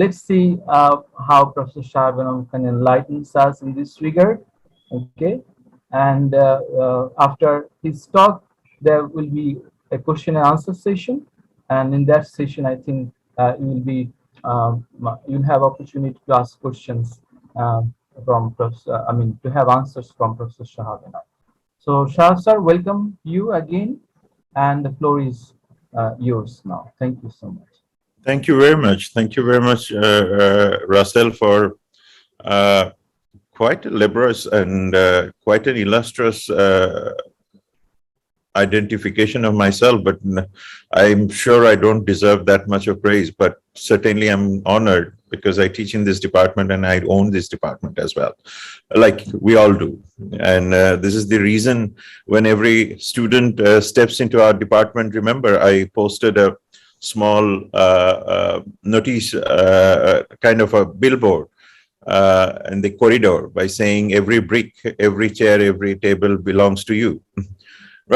let's see how Professor Shahab Enam can enlighten us in this regard. Okay, and after his talk, there will be a question and answer session, and in that session, I think you will be you'll have opportunity to ask questions from Professor. I mean, to have answers from Professor Shahab Enam. So, Shahab sir, welcome you again, and the floor is yours now. Thank you so much. Thank you very much. Thank you very much, Russell, for uh, quite a laborious and quite an illustrious identification of myself, but I'm sure I don't deserve that much of praise, but certainly I'm honored because I teach in this department and I own this department as well, like we all do. And this is the reason when every student steps into our department, remember, I posted a small notice, kind of a billboard in the corridor by saying every brick, every chair, every table belongs to you.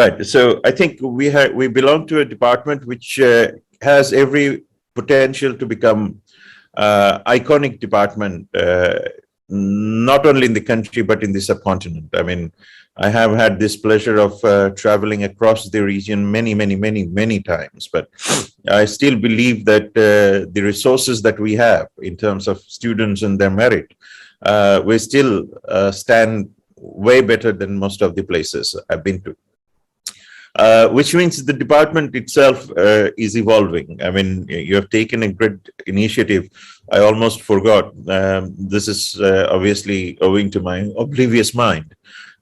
Right. So I think we belong to a department which has every potential to become iconic department, not only in the country but in the subcontinent. I mean, I have had this pleasure of traveling across the region many times, but I still believe that the resources that we have in terms of students and their merit, we still stand way better than most of the places I've been to. Which means the department itself is evolving. I mean, you have taken a great initiative. I almost forgot. This is obviously owing to my oblivious mind.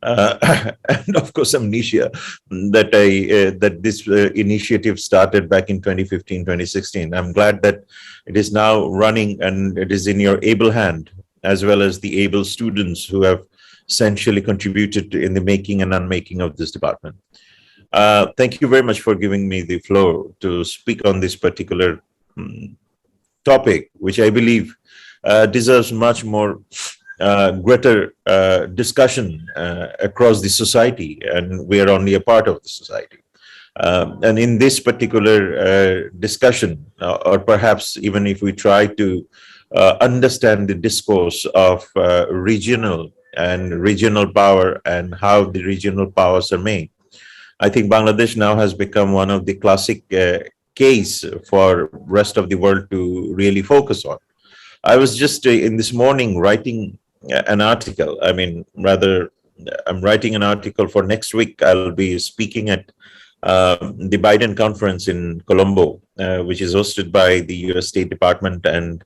And of course amnesia, that this initiative started back in 2015, 2016. I'm glad that it is now running and it is in your able hand, as well as the able students who have essentially contributed in the making and unmaking of this department. Thank you very much for giving me the floor to speak on this particular topic, which I believe deserves much more greater discussion across the society, and we are only a part of the society. And in this particular discussion, or perhaps even if we try to understand the discourse of regional power and how the regional powers are made, I think Bangladesh now has become one of the classic case for rest of the world to really focus on. I was just in this morning writing an article. I mean, rather, I'm writing an article for next week. I'll be speaking at the Biden conference in Colombo, which is hosted by the US State Department and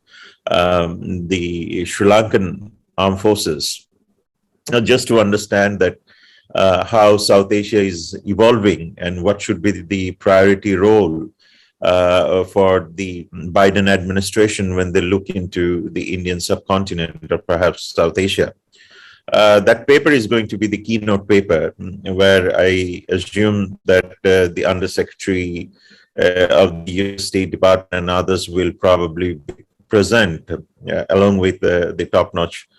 the Sri Lankan Armed Forces, just to understand that how South Asia is evolving and what should be the priority role for the Biden administration when they look into the Indian subcontinent or perhaps South Asia. That paper is going to be the keynote paper, where I assume that the Undersecretary of the US State Department and others will probably present along with the top-notch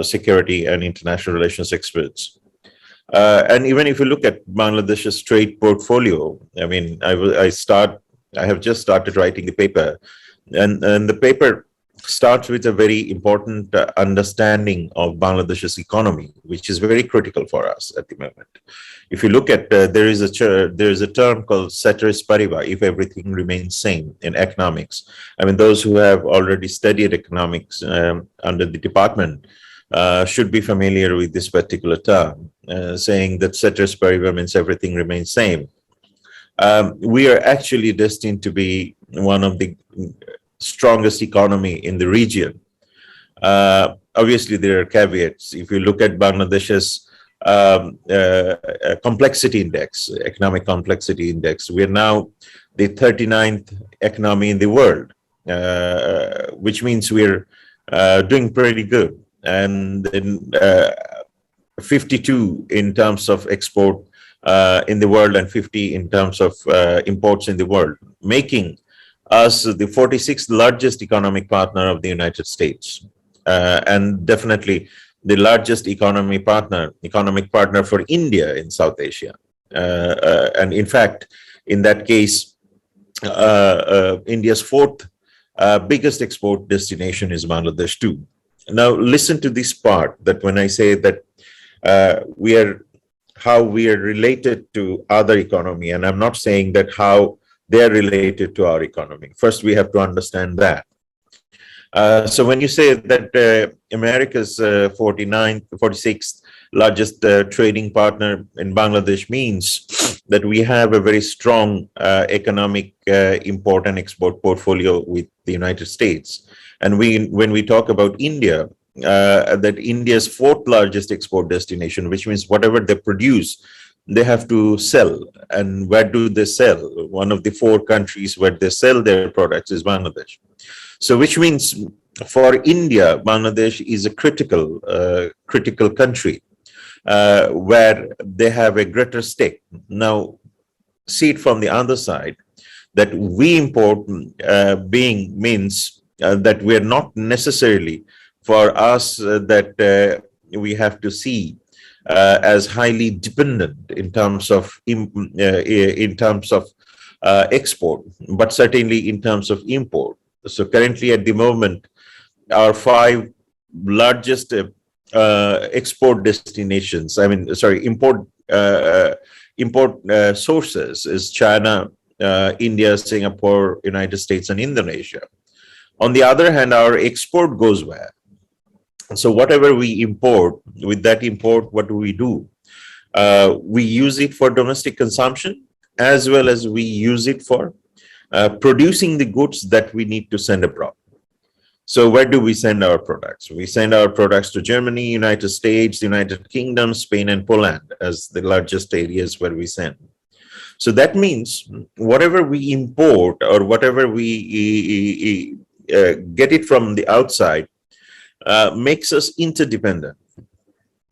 security and international relations experts. And even if you look at Bangladesh's trade portfolio, I mean, I have just started writing the paper, and the paper starts with a very important understanding of Bangladesh's economy, which is very critical for us at the moment. If you look at, there is a term called ceteris paribus, if everything remains same in economics. I mean, those who have already studied economics under the department should be familiar with this particular term, saying that ceteris paribus means everything remains same. We are actually destined to be one of the strongest economy in the region. Obviously, there are caveats. If you look at Bangladesh's complexity index, economic complexity index, we are now the 39th economy in the world, which means we're doing pretty good. And then 52 in terms of export in the world and 50 in terms of imports in the world, making us the 46th largest economic partner of the United States, and definitely the largest economic partner for India in South Asia. And in fact, in that case, India's fourth biggest export destination is Bangladesh too. Now, listen to this part, that when I say that we are how we are related to other economy, and I'm not saying that how they are related to our economy. First, we have to understand that. So when you say that America's 49th, 46th largest trading partner in Bangladesh means that we have a very strong economic import and export portfolio with the United States. And when we talk about India, that India's fourth largest export destination, which means whatever they produce, they have to sell. And where do they sell? One of the four countries where they sell their products is Bangladesh. So which means for India, Bangladesh is a critical country where they have a greater stake. Now, see it from the other side, that we import being means that we are not necessarily for us that we have to see as highly dependent in terms of export, but certainly in terms of import. So currently at the moment, our five largest export destinations, import sources is China, India, Singapore, United States, and Indonesia. On the other hand, our export goes where? So whatever we import, with that import, what do? We use it for domestic consumption, as well as we use it for producing the goods that we need to send abroad. So where do we send our products? We send our products to Germany, United States, United Kingdom, Spain, and Poland as the largest areas where we send. So that means whatever we import or whatever we get it from the outside makes us interdependent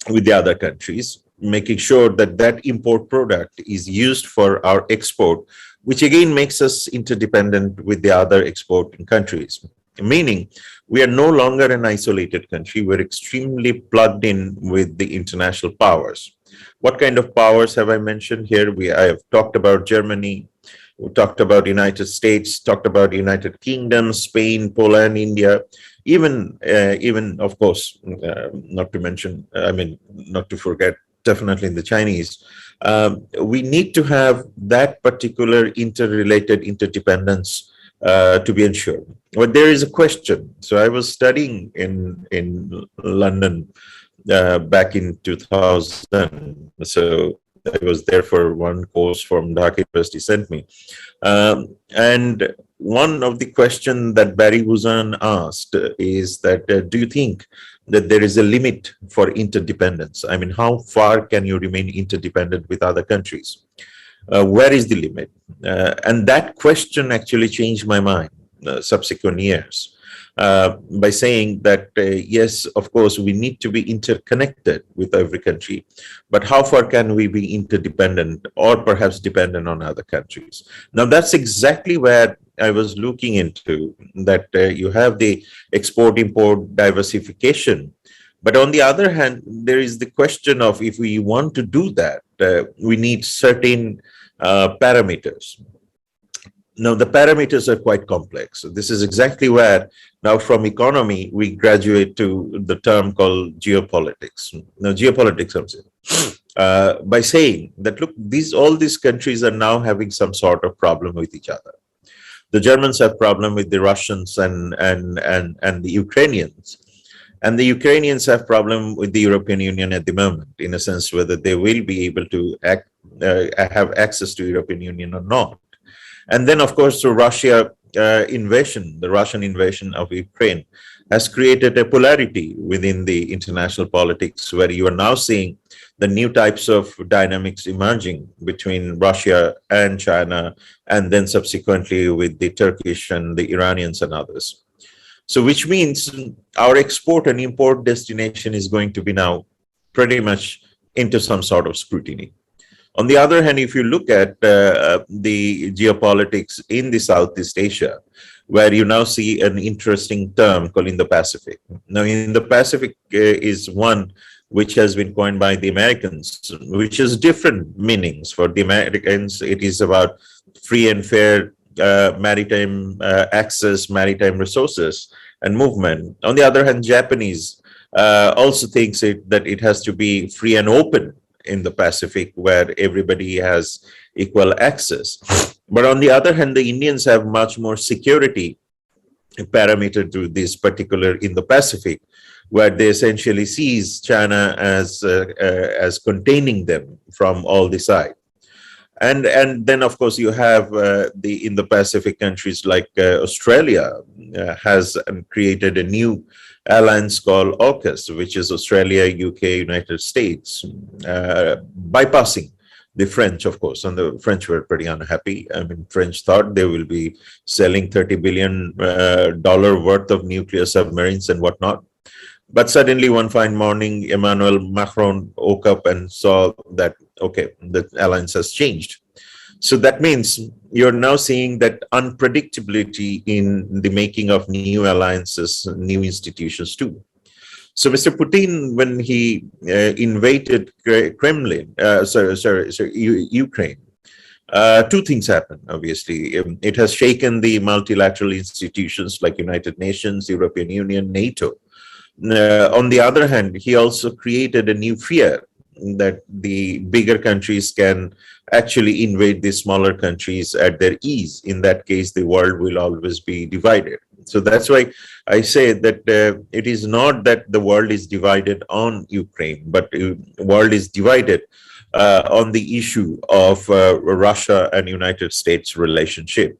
with the other countries, making sure that that import product is used for our export, which again makes us interdependent with the other exporting countries. Meaning, we are no longer an isolated country. We're extremely plugged in with the international powers. What kind of powers have I mentioned here? I have talked about Germany, we talked about United States, talked about United Kingdom, Spain, Poland, India, even of course, not to forget, definitely the Chinese. We need to have that particular interrelated interdependence to be ensured. But there is a question. So I was studying in London back in 2000. So I was there for one course from Dhaka University sent me. And one of the questions that Barry Wuzan asked is that, do you think that there is a limit for interdependence? I mean, how far can you remain interdependent with other countries? Where is the limit? And that question actually changed my mind subsequent years by saying that, yes, of course, we need to be interconnected with every country, but how far can we be interdependent or perhaps dependent on other countries? Now, that's exactly where I was looking into, that you have the export-import diversification. But on the other hand, there is the question of, if we want to do that, we need certain parameters. Now, the parameters are quite complex. So this is exactly where now from economy, we graduate to the term called geopolitics. Now, geopolitics comes in by saying that, look, all these countries are now having some sort of problem with each other. The Germans have problem with the Russians and the Ukrainians. And the Ukrainians have problem with the European Union at the moment, in a sense, whether they will be able to have access to European Union or not. And then, of course, the Russian invasion of Ukraine has created a polarity within the international politics, where you are now seeing the new types of dynamics emerging between Russia and China, and then subsequently with the Turkish and the Iranians and others. So which means our export and import destination is going to be now pretty much into some sort of scrutiny. On the other hand, if you look at the geopolitics in the Southeast Asia, where you now see an interesting term called Indo-Pacific. Now, Indo-Pacific is one which has been coined by the Americans, which has different meanings. For the Americans, it is about free and fair maritime access, maritime resources and movement. On the other hand, Japanese also thinks that it has to be free and open in the Pacific, where everybody has equal access. But on the other hand, the Indians have much more security parameter to this particular in the Pacific, where they essentially sees China as containing them from all the sides. And then of course you have the in the Pacific countries like Australia has created a new alliance called AUKUS, which is Australia, UK, United States, bypassing the French, of course. And the French were pretty unhappy. I mean, French thought they will be selling $30 billion worth of nuclear submarines and whatnot. But suddenly one fine morning, Emmanuel Macron woke up and saw that, okay, the alliance has changed. So that means you're now seeing that unpredictability in the making of new alliances, new institutions too. So Mr. Putin, when he invaded Ukraine, two things happened, obviously. It has shaken the multilateral institutions like United Nations, European Union, NATO. On the other hand, he also created a new fear that the bigger countries can actually invade the smaller countries at their ease. In that case, the world will always be divided. So that's why I say that it is not that the world is divided on Ukraine, but the world is divided on the issue of Russia and United States relationship.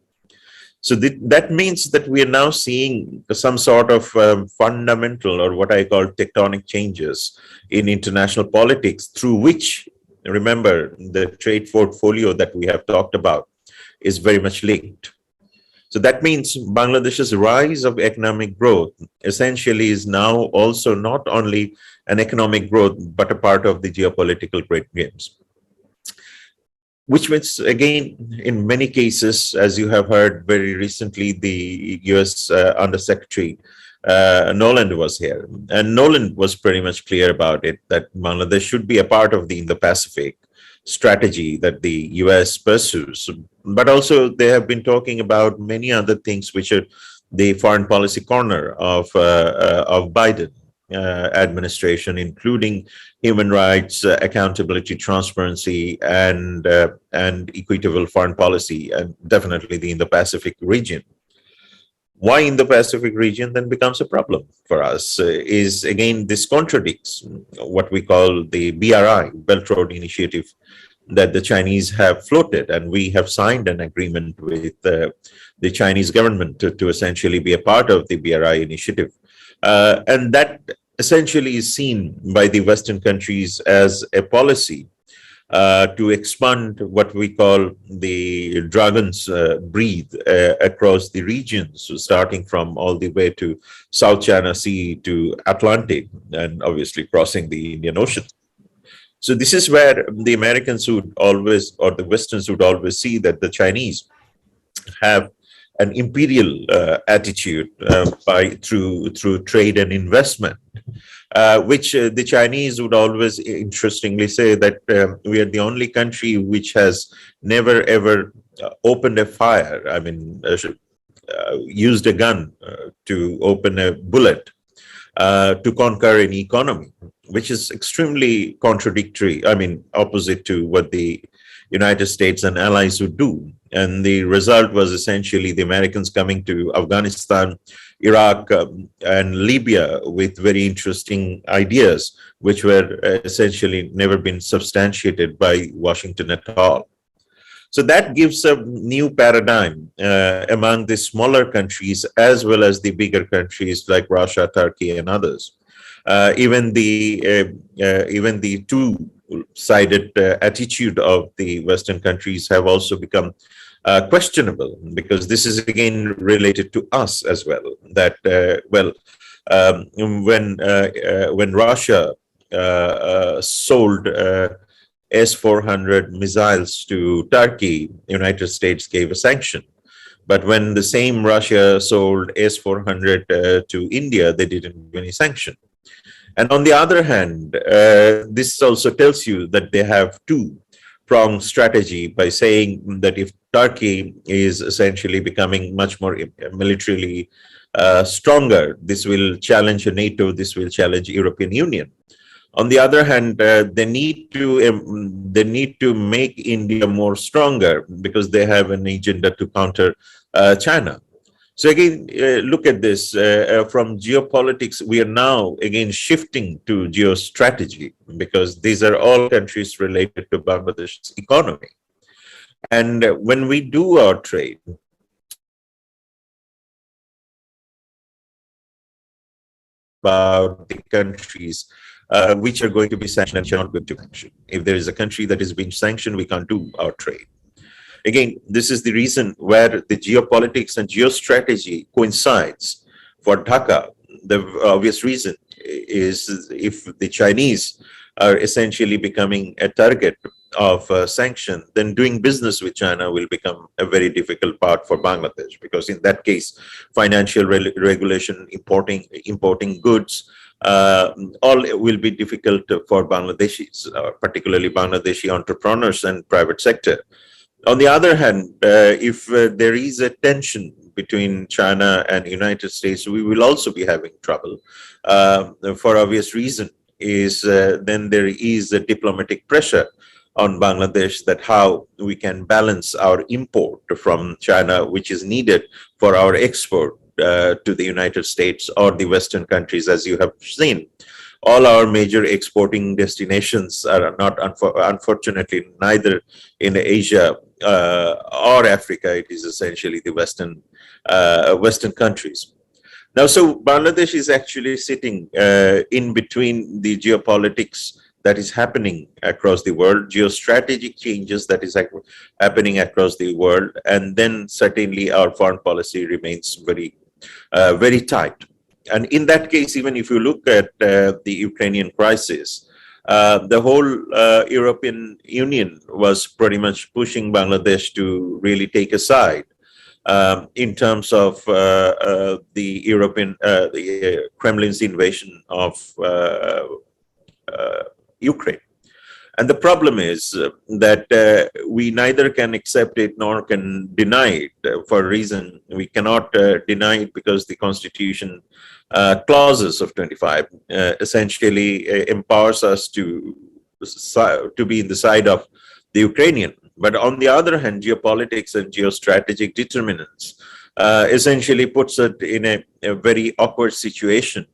So that means that we are now seeing some sort of fundamental, or what I call tectonic changes in international politics, through which, remember, the trade portfolio that we have talked about is very much linked. So that means Bangladesh's rise of economic growth essentially is now also not only an economic growth, but a part of the geopolitical great games. Which means, again, in many cases, as you have heard very recently, the US Undersecretary Noland was here. And Noland was pretty much clear about it, that Bangladesh should be a part of the Indo-Pacific strategy that the US pursues. But also they have been talking about many other things, which are the foreign policy corner of Biden administration, including human rights, accountability, transparency, and equitable foreign policy, and definitely the Indo-Pacific region. Why in the Pacific region then becomes a problem for us is, again, this contradicts what we call the BRI, Belt Road Initiative, that the Chinese have floated, and we have signed an agreement with the Chinese government to essentially be a part of the BRI initiative. And that essentially is seen by the Western countries as a policy to expand what we call the dragon's breed across the regions, so starting from all the way to South China Sea to Atlantic, and obviously crossing the Indian Ocean. So this is where the Americans would always, or the Westerns would always see that the Chinese have an imperial attitude through trade and investment, which the Chinese would always interestingly say that we are the only country which has never ever opened a fire. I mean, used a gun to open a bullet to conquer an economy, which is extremely contradictory. I mean, opposite to what the United States and allies would do. And the result was essentially the Americans coming to Afghanistan, Iraq, and Libya with very interesting ideas, which were essentially never been substantiated by Washington at all. So that gives a new paradigm among the smaller countries as well as the bigger countries like Russia, Turkey, and others. Even the two-sided attitude of the Western countries have also become questionable, because this is again related to us as well. That when Russia sold S-400 missiles to Turkey, United States gave a sanction. But when the same Russia sold S-400 to India, they didn't give any sanction. And on the other hand, this also tells you that they have two two-pronged strategy by saying that if Turkey is essentially becoming much more militarily stronger, this will challenge NATO, this will challenge European Union. On the other hand, they need to make India more stronger because they have an agenda to counter China. So again, look at this. From geopolitics, we are now again shifting to geostrategy because these are all countries related to Bangladesh's economy. And when we do our trade, about the countries which are going to be sanctioned and which are not going to be sanctioned. If there is a country that is being sanctioned, we can't do our trade. Again, this is the reason where the geopolitics and geostrategy coincides. For Dhaka, the obvious reason is if the Chinese are essentially becoming a target of sanction, then doing business with China will become a very difficult part for Bangladesh, because in that case, financial regulation, importing goods, all will be difficult for Bangladeshis, particularly Bangladeshi entrepreneurs and private sector. On the other hand, if there is a tension between China and United States, we will also be having trouble. For obvious reason is then there is a diplomatic pressure on Bangladesh that how we can balance our import from China, which is needed for our export to the United States or the Western countries, as you have seen. All our major exporting destinations are not, unfortunately, neither in Asia or Africa. It is essentially the Western countries. Now, so Bangladesh is actually sitting in between the geopolitics that is happening across the world, geostrategic changes that is happening across the world, and then certainly our foreign policy remains very, very tight. And in that case, even if you look at the Ukrainian crisis, the whole European Union was pretty much pushing Bangladesh to really take a side in terms of the Kremlin's invasion of Ukraine. And the problem is that we neither can accept it nor can deny it for a reason. We cannot deny it because the Constitution clauses of 25 essentially empowers us to be in the side of the Ukrainian. But on the other hand, geopolitics and geostrategic determinants essentially puts it in a very awkward situation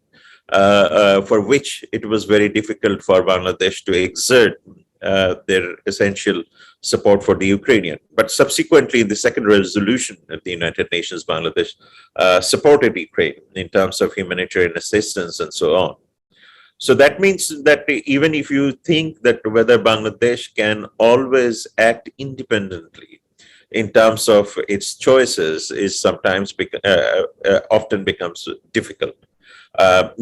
for which it was very difficult for Bangladesh to exert their essential support for the Ukrainian. But subsequently, in the second resolution of the United Nations, Bangladesh supported Ukraine in terms of humanitarian assistance and so on. So that means that even if you think that whether Bangladesh can always act independently in terms of its choices is sometimes often becomes difficult.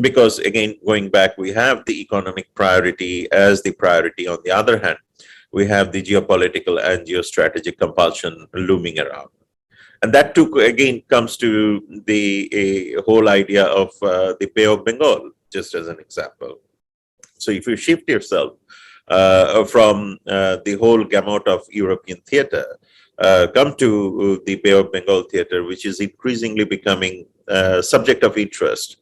Because again, going back, we have the economic priority as the priority. On the other hand, we have the geopolitical and geostrategic compulsion looming around. And that too, again, comes to the whole idea of the Bay of Bengal, just as an example. So if you shift yourself from the whole gamut of European theater, come to the Bay of Bengal theater, which is increasingly becoming subject of interest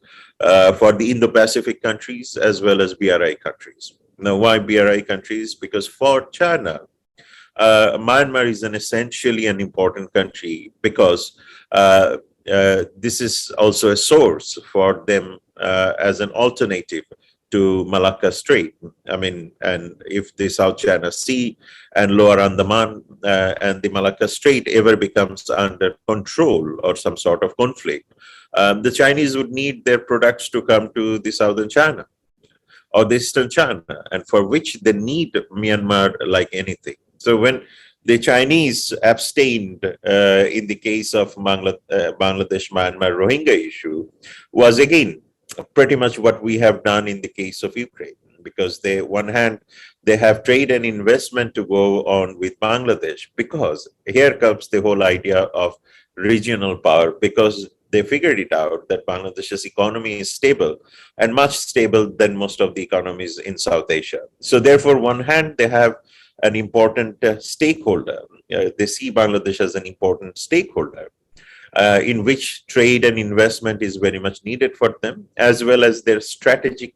for the Indo-Pacific countries as well as BRI countries. Now, why BRI countries? Because for China, Myanmar is essentially an important country because this is also a source for them as an alternative to Malacca Strait. I mean, and if the South China Sea and Lower Andaman and the Malacca Strait ever becomes under control or some sort of conflict, the Chinese would need their products to come to the southern China or the eastern China, and for which they need Myanmar like anything. So when the Chinese abstained in the case of Bangladesh-Myanmar Rohingya issue was again pretty much what we have done in the case of Ukraine, because they, one hand, they have trade and investment to go on with Bangladesh, because here comes the whole idea of regional power, because they figured it out that Bangladesh's economy is stable and much stable than most of the economies in South Asia. So therefore, one hand, they have an important stakeholder. They see Bangladesh as an important stakeholder in which trade and investment is very much needed for them, as well as their strategic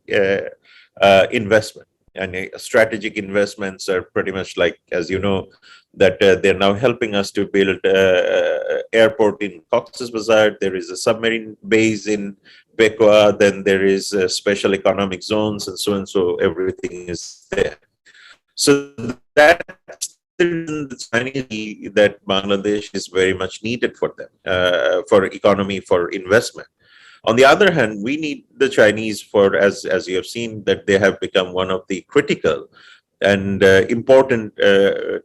investment. And strategic investments are pretty much like, as you know, that they're now helping us to build airport in Cox's Bazar. There is a submarine base in Bekwa. Then there is special economic zones and so and so. Everything is there. So that's the reason the Chinese see that Bangladesh is very much needed for them, for economy, for investment. On the other hand, we need the Chinese for, as you have seen, that they have become one of the critical and important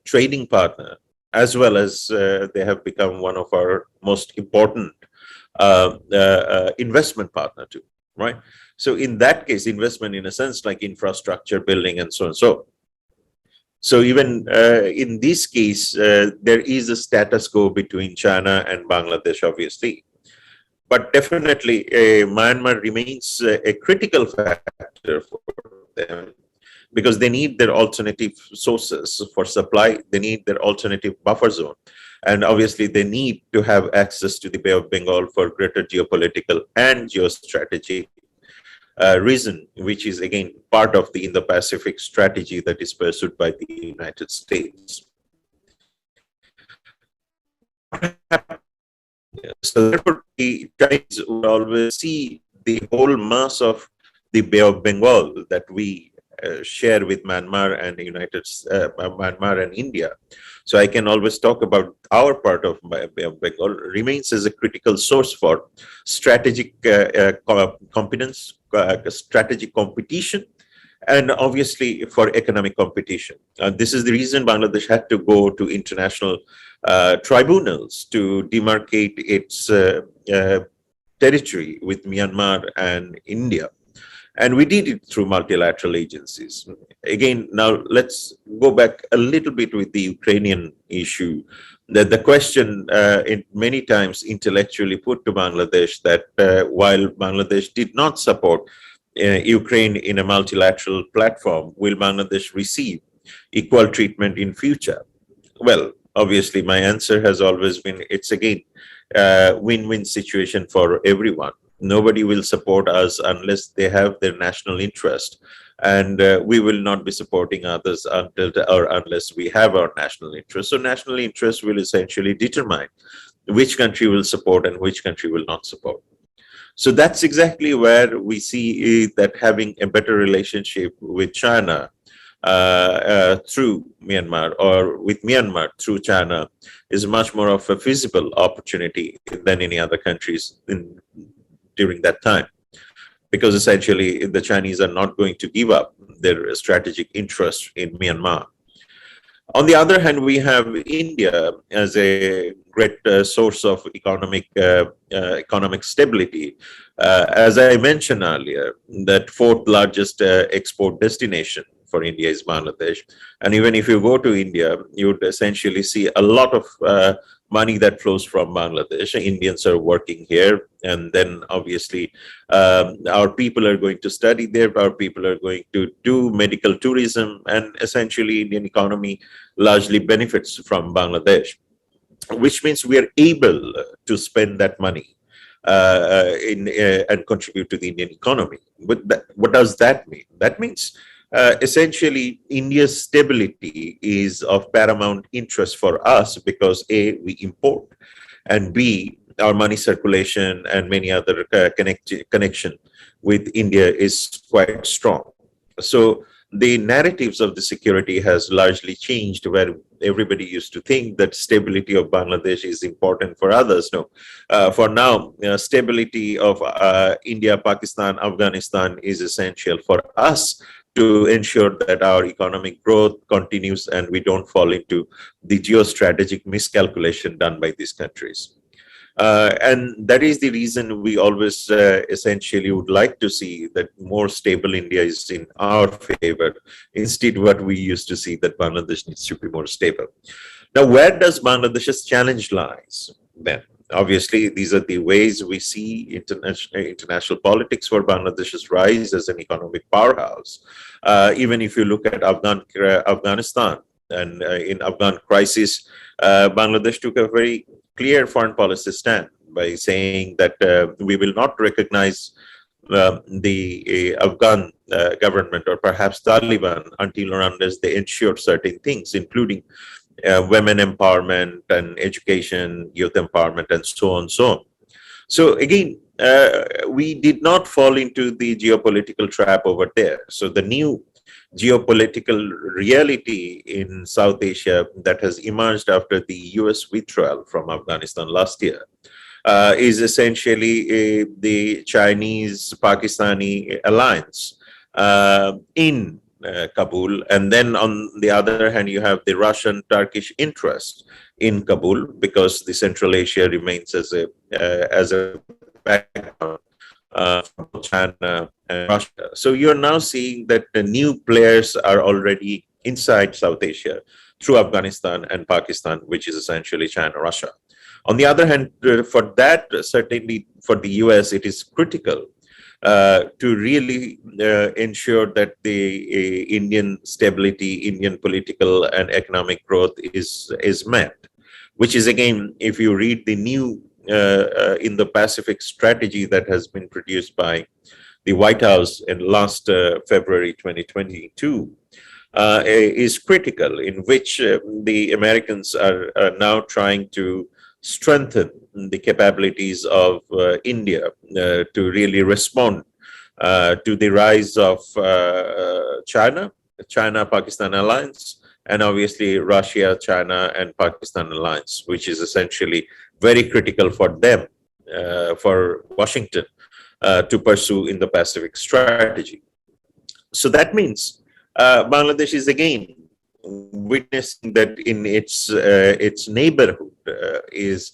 trading partner, as well as they have become one of our most important investment partner too, right? So in that case, investment in a sense like infrastructure building and so on. So even in this case, there is a status quo between China and Bangladesh, obviously. But definitely, Myanmar remains a critical factor for them because they need their alternative sources for supply. They need their alternative buffer zone. And obviously, they need to have access to the Bay of Bengal for greater geopolitical and geostrategic reason, which is again part of the Indo-Pacific strategy that is pursued by the United States. So therefore, the Chinese would always see the whole mass of the Bay of Bengal that we share with Myanmar and Myanmar and India. So I can always talk about our part of Bay of Bengal remains as a critical source for strategic competence, strategic competition, and obviously for economic competition. This is the reason Bangladesh had to go to international tribunals to demarcate its territory with Myanmar and India. And we did it through multilateral agencies. Again, now let's go back a little bit with the Ukrainian issue. The question many times intellectually put to Bangladesh that while Bangladesh did not support Ukraine in a multilateral platform, will Bangladesh receive equal treatment in future? Well, obviously, my answer has always been it's again win-win situation for everyone. Nobody will support us unless they have their national interest, and we will not be supporting others until or unless we have our national interest. So national interest will essentially determine which country will support and which country will not support. So that's exactly where we see that having a better relationship with China through Myanmar or with Myanmar through China is much more of a feasible opportunity than any other countries during that time. Because essentially the Chinese are not going to give up their strategic interest in Myanmar. On the other hand, we have India as a great source of economic stability. As I mentioned earlier, that fourth largest export destination for India is Bangladesh. And even if you go to India, you would essentially see a lot of money that flows from Bangladesh. Indians are working here. And then obviously our people are going to study there. Our people are going to do medical tourism. And essentially Indian economy largely benefits from Bangladesh, which means we are able to spend that money and contribute to the Indian economy. But what does that mean? That means essentially, India's stability is of paramount interest for us because A, we import, and B, our money circulation and many other connection with India is quite strong. So the narratives of the security has largely changed, where everybody used to think that stability of Bangladesh is important for others. No, for now, stability of India, Pakistan, Afghanistan is essential for us to ensure that our economic growth continues and we don't fall into the geostrategic miscalculation done by these countries. And that is the reason we always essentially would like to see that more stable India is in our favor. Instead, what we used to see that Bangladesh needs to be more stable. Now, where does Bangladesh's challenge lies then? Obviously, these are the ways we see international politics for Bangladesh's rise as an economic powerhouse. Even if you look at Afghanistan, And in Afghan crisis, Bangladesh took a very clear foreign policy stand by saying that we will not recognize the Afghan government or perhaps Taliban until or unless they ensure certain things, including women empowerment and education, youth empowerment, and so on, so on. So again, we did not fall into the geopolitical trap over there. So the new geopolitical reality in South Asia that has emerged after the US withdrawal from Afghanistan last year is essentially the Chinese-Pakistani alliance in Kabul. And then on the other hand, you have the Russian-Turkish interest in Kabul, because the Central Asia remains as a background for both China and Russia. So you're now seeing that the new players are already inside South Asia through Afghanistan and Pakistan, which is essentially China, Russia. On the other hand, for that, certainly for the US, it is critical to really ensure that the Indian stability, Indian political and economic growth is met, which is, again, if you read the new Indo-Pacific strategy that has been produced by the White House in last February 2022, is critical, in which the Americans are now trying to strengthen the capabilities of India to really respond to the rise of China-Pakistan alliance, and obviously Russia, China, and Pakistan alliance, which is essentially very critical for them, for Washington, to pursue in the Pacific strategy. So that means Bangladesh is again witnessing that in its neighborhood is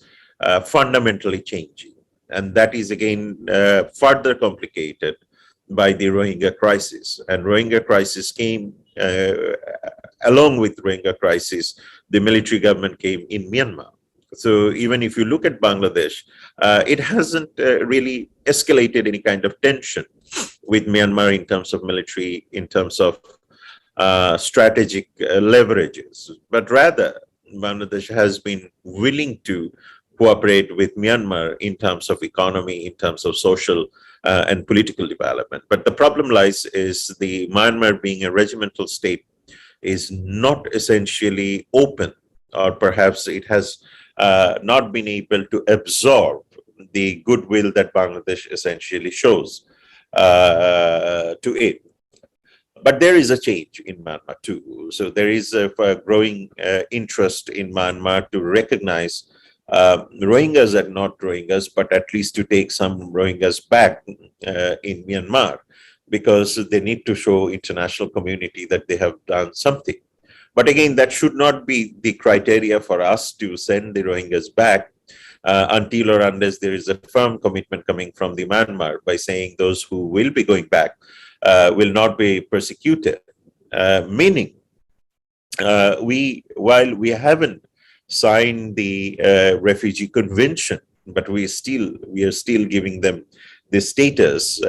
fundamentally changing, and that is again further complicated by the Rohingya crisis. And Rohingya crisis came along with Rohingya crisis, the military government came in Myanmar. So even if you look at Bangladesh, it hasn't really escalated any kind of tension with Myanmar in terms of military, in terms of strategic leverages, but rather Bangladesh has been willing to cooperate with Myanmar in terms of economy, in terms of social and political development. But the problem lies is the Myanmar, being a regimental state, is not essentially open, or perhaps it has not been able to absorb the goodwill that Bangladesh essentially shows to it. But there is a change in Myanmar too. So there is a growing interest in Myanmar to recognize Rohingyas are not Rohingyas, but at least to take some Rohingyas back in Myanmar, because they need to show international community that they have done something. But again, that should not be the criteria for us to send the Rohingyas back until or unless there is a firm commitment coming from the Myanmar by saying those who will be going back will not be persecuted. Meaning, while we haven't signed the refugee convention, but we are still giving them the status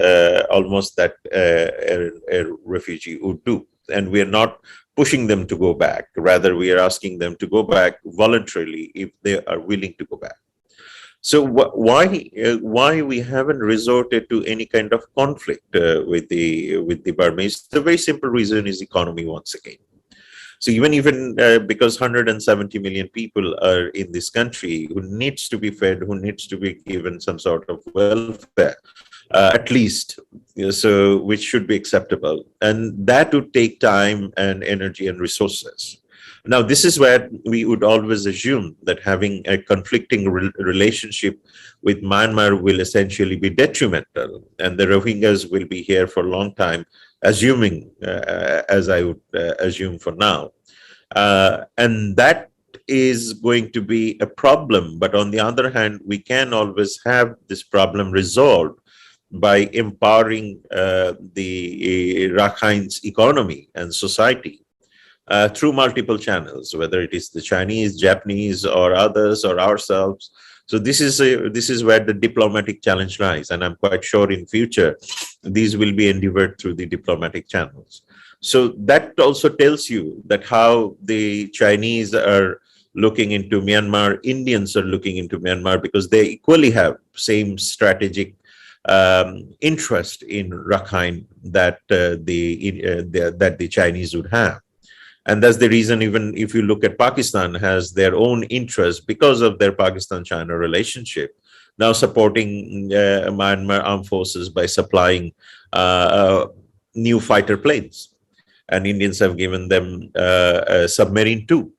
almost that a refugee would do, and we are not pushing them to go back. Rather, we are asking them to go back voluntarily if they are willing to go back. So why we haven't resorted to any kind of conflict with the Burmese? The very simple reason is economy once again. So even because 170 million people are in this country who needs to be fed, who needs to be given some sort of welfare, at least, so which should be acceptable, and that would take time and energy and resources. Now, this is where we would always assume that having a conflicting relationship with Myanmar will essentially be detrimental, and the Rohingyas will be here for a long time, assuming, as I would assume for now. And that is going to be a problem. But on the other hand, we can always have this problem resolved by empowering the Rakhine's economy and society through multiple channels, whether it is the Chinese, Japanese, or others, or ourselves. So this is where the diplomatic challenge lies, and I'm quite sure in future these will be endeavored through the diplomatic channels. So that also tells you that how the Chinese are looking into Myanmar, Indians are looking into Myanmar, because they equally have same strategic interest in Rakhine that that the Chinese would have. And that's the reason, even if you look at Pakistan, has their own interest because of their Pakistan-China relationship, now supporting Myanmar armed forces by supplying new fighter planes. And Indians have given them a submarine too.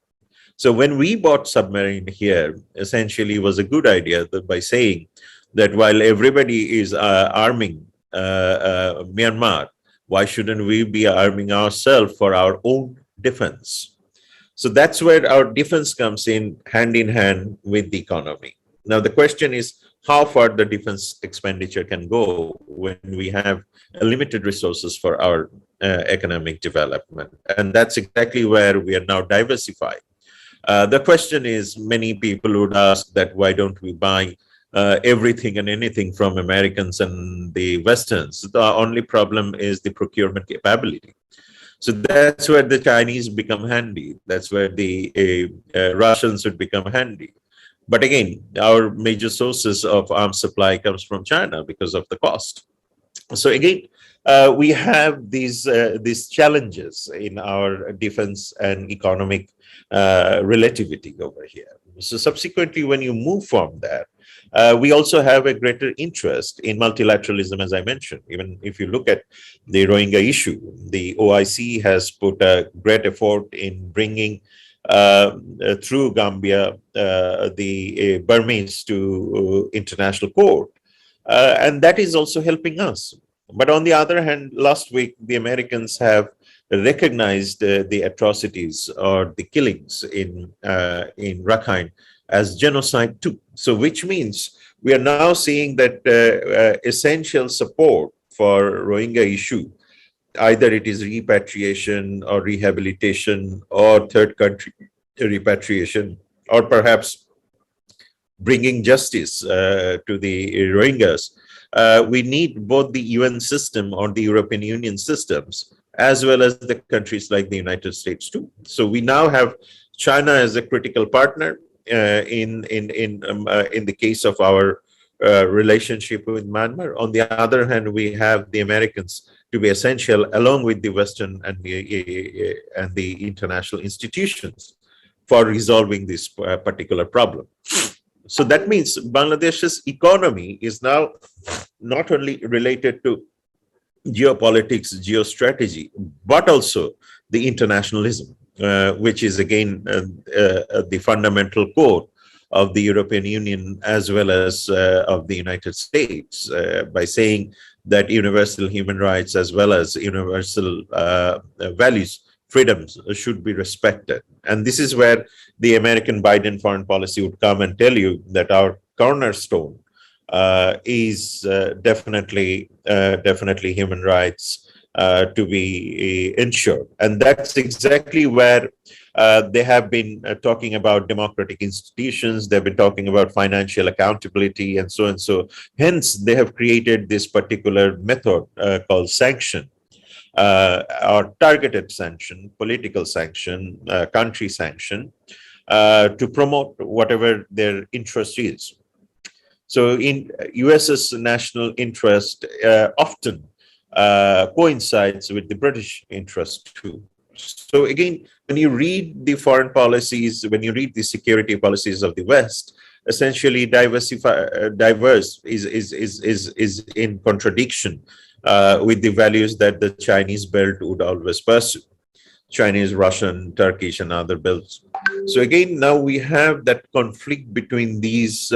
So when we bought submarine here, essentially was a good idea that by saying that while everybody is arming Myanmar, why shouldn't we be arming ourselves for our own defense? So that's where our defense comes in hand with the economy. Now, the question is how far the defense expenditure can go when we have limited resources for our economic development. And that's exactly where we are now diversified. The question is, many people would ask that why don't we buy everything and anything from Americans and the Westerns? The only problem is the procurement capability. So that's where the Chinese become handy. That's where the Russians would become handy. But again, our major sources of arms supply comes from China because of the cost. So again, we have these challenges in our defense and economic relativity over here. So subsequently, when you move from that, we also have a greater interest in multilateralism, as I mentioned. Even if you look at the Rohingya issue, the OIC has put a great effort in bringing through Gambia the Burmese to international court. And that is also helping us. But on the other hand, last week, the Americans have recognized the atrocities or the killings in Rakhine as genocide too. So which means we are now seeing that essential support for Rohingya issue, either it is repatriation or rehabilitation or third country repatriation, or perhaps bringing justice to the Rohingyas. We need both the UN system or the European Union systems, as well as the countries like the United States too. So we now have China as a critical partner in the case of our relationship with Myanmar. On the other hand, we have the Americans to be essential, along with the Western and the international institutions, for resolving this particular problem. So that means Bangladesh's economy is now not only related to geopolitics, geostrategy, but also the internationalism, which is again the fundamental core of the European Union as well as of the United States, by saying that universal human rights as well as universal values, freedoms should be respected. And this is where the American Biden foreign policy would come and tell you that our cornerstone is definitely human rights to be ensured. And that's exactly where they have been talking about democratic institutions. They've been talking about financial accountability and so and so. Hence, they have created this particular method called sanction, or targeted sanction, political sanction, country sanction, to promote whatever their interest is. So in US's national interest often coincides with the British interest too. So again, when you read the foreign policies, when you read the security policies of the West, essentially diverse is in contradiction with the values that the Chinese belt would always pursue. Chinese, Russian, Turkish, and other belts. So again, now we have that conflict between these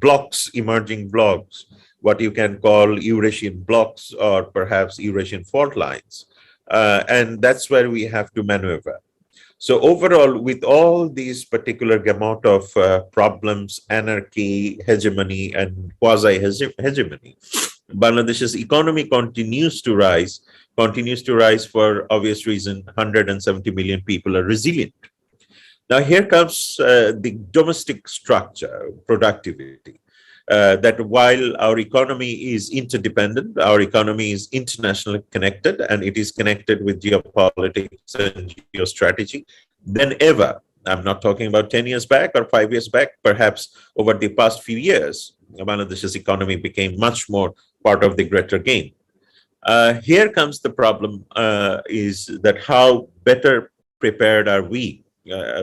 blocks, emerging blocks, what you can call Eurasian blocks or perhaps Eurasian fault lines. And that's where we have to maneuver. So overall, with all these particular gamut of problems, anarchy, hegemony, and quasi-hegemony, Bangladesh's economy continues to rise for obvious reason. 170 million people are resilient. Now here comes the domestic structure, productivity. that while our economy is interdependent, our economy is internationally connected, and it is connected with geopolitics and geostrategy than ever. I'm not talking about 10 years back or 5 years back. Perhaps over the past few years, Bangladesh's economy became much more part of the greater game. Here comes the problem, is that how better prepared are we?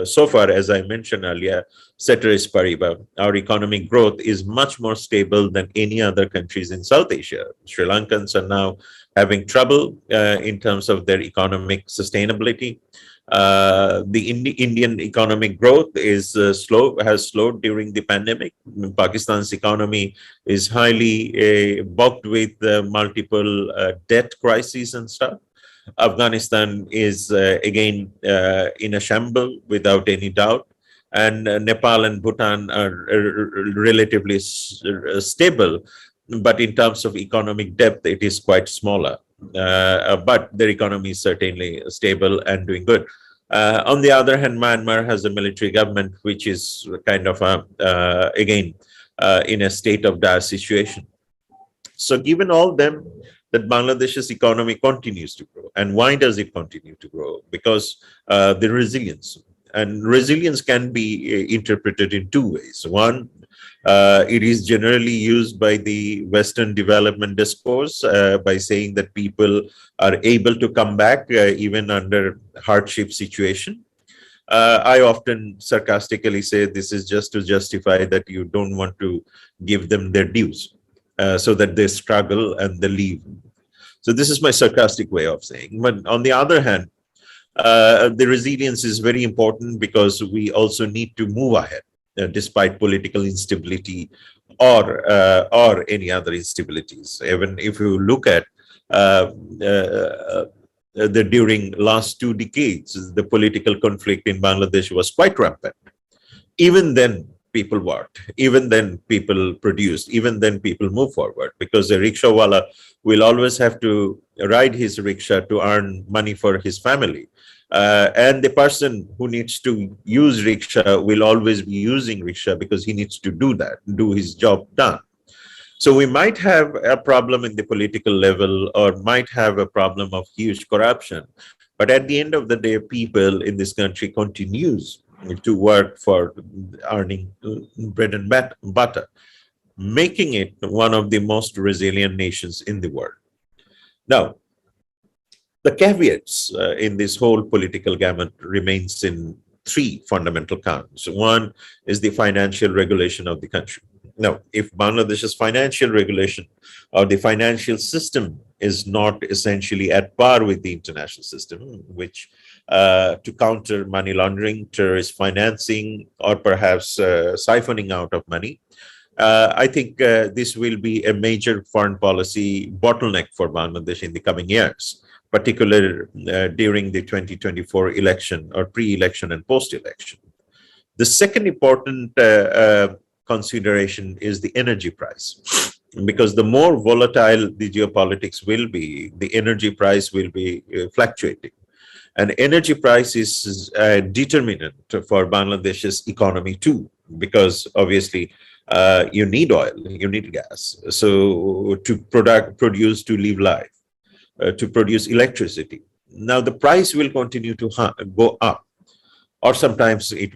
So far, as I mentioned earlier, ceteris paribus, our economic growth is much more stable than any other countries in South Asia. Sri Lankans are now having trouble in terms of their economic sustainability. The Indian economic growth is has slowed during the pandemic. Pakistan's economy is highly bogged with multiple debt crises and stuff. Afghanistan is again in a shamble without any doubt. And Nepal and Bhutan are relatively stable, but in terms of economic depth, it is quite smaller. But their economy is certainly stable and doing good. On the other hand, Myanmar has a military government which is kind of again in a state of dire situation. So given all them, that Bangladesh's economy continues to grow. And why does it continue to grow? Because the resilience. And resilience can be interpreted in two ways. One, it is generally used by the Western development discourse by saying that people are able to come back even under hardship situation. I often sarcastically say this is just to justify that you don't want to give them their dues, so that they struggle and they leave. So this is my sarcastic way of saying. But on the other hand, the resilience is very important because we also need to move ahead despite political instability or any other instabilities. Even if you look at during last 2 decades, the political conflict in Bangladesh was quite rampant. Even then, people worked. Even then, people produced. Even then, people move forward because a rickshawala will always have to ride his rickshaw to earn money for his family. And the person who needs to use rickshaw will always be using rickshaw because he needs to do that, do his job done. So we might have a problem in the political level or might have a problem of huge corruption. But at the end of the day, people in this country continues to work for earning bread and butter, making it one of the most resilient nations in the world. Now, the caveats in this whole political gamut remains in 3 fundamental counts. One is the financial regulation of the country. Now, if Bangladesh's financial regulation or the financial system is not essentially at par with the international system, which to counter money laundering, terrorist financing, or perhaps siphoning out of money, I think this will be a major foreign policy bottleneck for Bangladesh in the coming years, particularly during the 2024 election or pre-election and post-election. The second important consideration is the energy price, because the more volatile the geopolitics will be, the energy price will be fluctuating. And energy price is a determinant for Bangladesh's economy too, because obviously you need oil, you need gas. So to produce, to live life, to produce electricity. Now the price will continue to go up, or sometimes it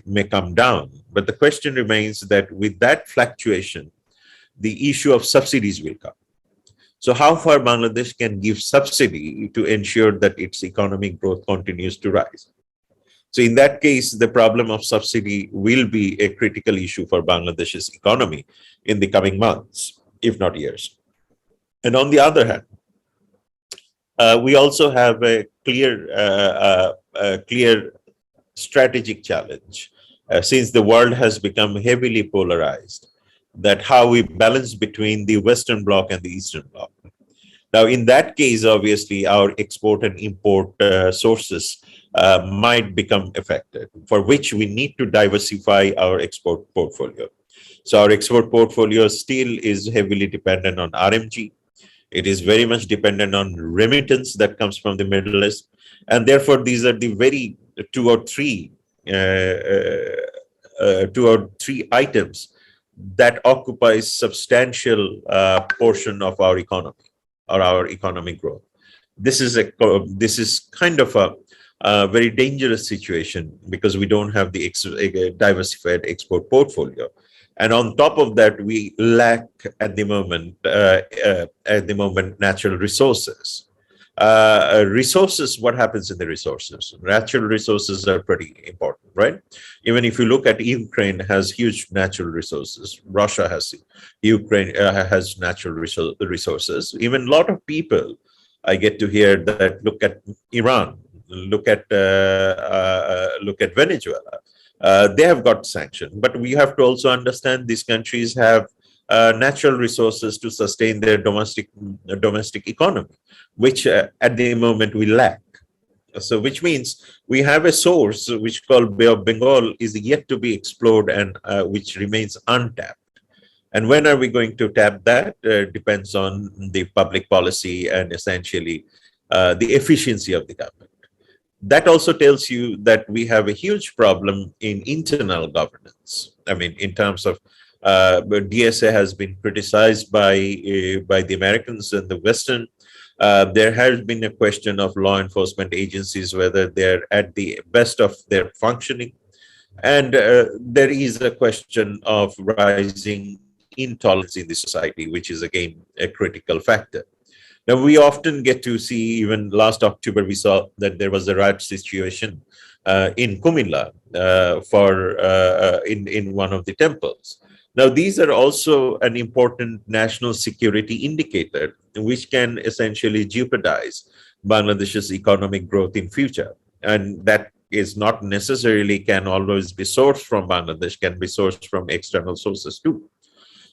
may come down. But the question remains that with that fluctuation, the issue of subsidies will come. So how far Bangladesh can give subsidy to ensure that its economic growth continues to rise? So in that case, the problem of subsidy will be a critical issue for Bangladesh's economy in the coming months, if not years. And on the other hand, we also have a clear strategic challenge, since the world has become heavily polarized, that how we balance between the Western Bloc and the Eastern Bloc. Now, in that case, obviously, our export and import sources might become affected, for which we need to diversify our export portfolio. So our export portfolio still is heavily dependent on RMG. It is very much dependent on remittance that comes from the Middle East. And therefore, these are the very two or three items that occupies substantial portion of our economy or our economic growth. This is kind of a very dangerous situation because we don't have the diversified export portfolio, and on top of that, we lack at the moment natural resources. Resources, what happens in the resources? Natural resources are pretty important, right? Even if you look at Ukraine has huge natural resources, Russia has, Ukraine has natural resources. Even a lot of people I get to hear that look at Iran, look at Venezuela. They have got sanctioned, but we have to also understand these countries have natural resources to sustain their domestic economy, which at the moment we lack. So, which means we have a source which called Bay of Bengal is yet to be explored and which remains untapped. And when are we going to tap that? Depends on the public policy and essentially the efficiency of the government. That also tells you that we have a huge problem in internal governance. I mean, in terms of DSA has been criticized by the Americans and the Western. There has been a question of law enforcement agencies, whether they're at the best of their functioning. And there is a question of rising intolerance in the society, which is again a critical factor. Now, we often get to see, even last October, we saw that there was a riot situation in Kumilla in one of the temples. Now, these are also an important national security indicator, which can essentially jeopardize Bangladesh's economic growth in future. And that is not necessarily can always be sourced from Bangladesh, can be sourced from external sources too.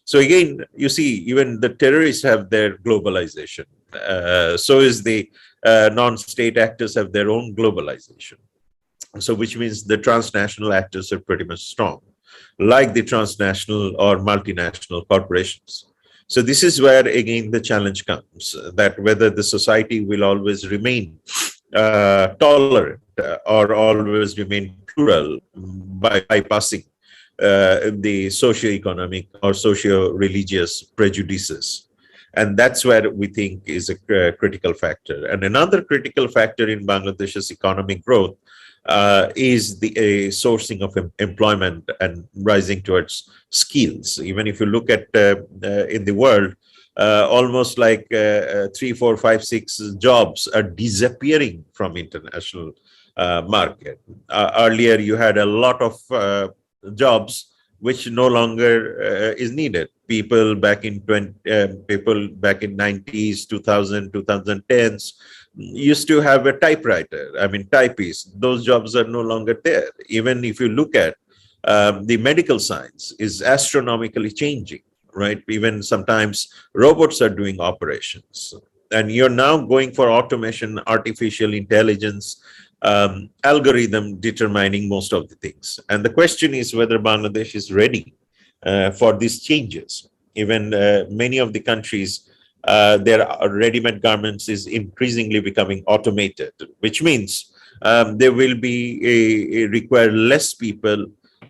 So again, you see, even the terrorists have their globalization. So is the non-state actors have their own globalization. So which means the transnational actors are pretty much strong, like the transnational or multinational corporations. So this is where, again, the challenge comes, that whether the society will always remain tolerant or always remain plural by bypassing the socio-economic or socio-religious prejudices. And that's where we think is a critical factor. And another critical factor in Bangladesh's economic growth is the sourcing of employment and rising towards skills. Even if you look at in the world, almost like 3, 4, 5, 6 jobs are disappearing from international market. Earlier, you had a lot of jobs which no longer is needed. People back in 90s, 2000, 2010s used to have a typewriter. I mean, typists. Those jobs are no longer there. Even if you look at the medical science is astronomically changing, right? Even sometimes robots are doing operations. And you're now going for automation, artificial intelligence, algorithm determining most of the things. And the question is whether Bangladesh is ready for these changes. Even many of the countries, their ready-made garments is increasingly becoming automated, which means there will be require less people,